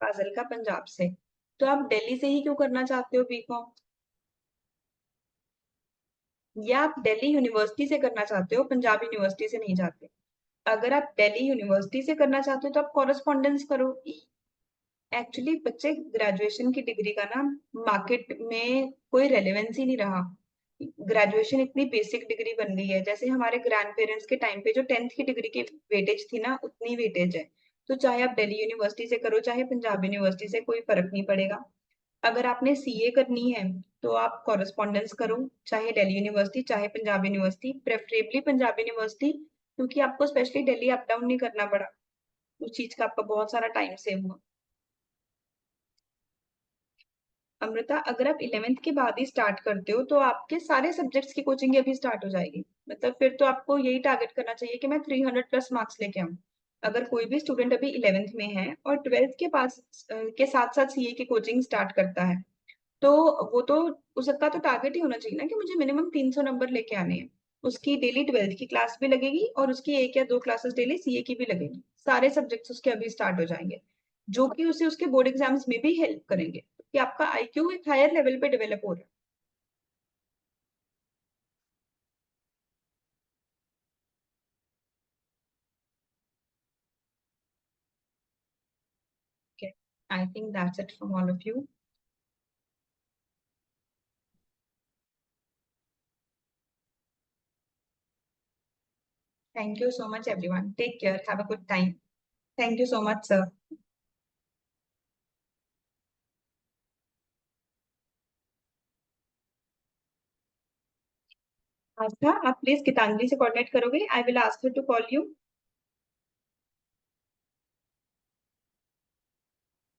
Fazilka Punjab से। तो आप दिल्ली से ही क्यों करना चाहते हो बीकॉम? या आप दिल्ली यूनिवर्सिटी से करना चाहते हो, पंजाब यूनिवर्सिटी से नहीं चाहते? अगर आप दिल्ली यूनिवर्सिटी से करना चाहते हो तो आप कॉरेस्पॉन्डेंस करो। एक्चुअली बच्चे ग्रेजुएशन की डिग्री का ना मार्केट में कोई रेलेवेंस ही नहीं रहा। ग्रेजुएशन इतनी बेसिक डिग्री बन गई है, जैसे हमारे ग्रैंड पेरेंट्स के टाइम पे जो 10th की डिग्री की वेटेज थी ना, उतनी वेटेज है। तो चाहे आप दिल्ली यूनिवर्सिटी से करो चाहे पंजाब यूनिवर्सिटी से, कोई फर्क नहीं पड़ेगा। अगर आपने CA करनी है तो आप कॉरेस्पॉन्डेंस करो, चाहे दिल्ली यूनिवर्सिटी चाहे Punjab university, preferably Punjab university, क्योंकि आपको स्पेशली दिल्ली अप डाउन नहीं करना पड़ा। उस चीज का आपका बहुत सारा टाइम सेव हुआ। अमृता, अगर आप 11th के बाद ही स्टार्ट करते हो तो आपके सारे सब्जेक्ट्स की कोचिंग अभी स्टार्ट हो जाएगी। मतलब फिर तो आपको यही टारगेट करना चाहिए कि मैं 300 प्लस मार्क्स लेके आऊं। अगर कोई भी स्टूडेंट अभी 11th में है और 12th के पास के साथ साथ CA की कोचिंग स्टार्ट करता है, तो वो तो उसका तो टारगेट ही होना चाहिए ना कि मुझे मिनिमम 300 नंबर लेके आने हैं। उसकी डेली 12th की क्लास भी लगेगी और उसकी 1 या 2 क्लासेस डेली CA की भी लगेगी। सारे सब्जेक्ट्स उसके अभी स्टार्ट हो जाएंगे, जो कि उसे उसके बोर्ड एग्जाम्स में भी हेल्प करेंगे, कि आपका IQ एक हायर लेवल पे डेवलप हो रहा है। I think that's it from all of you. Thank you so much everyone. Take care. Have a good time. Thank you so much, sir. Aastha, आप प्लीज गीतांजलि से कोऑर्डिनेट करोगे? I will ask her to call you.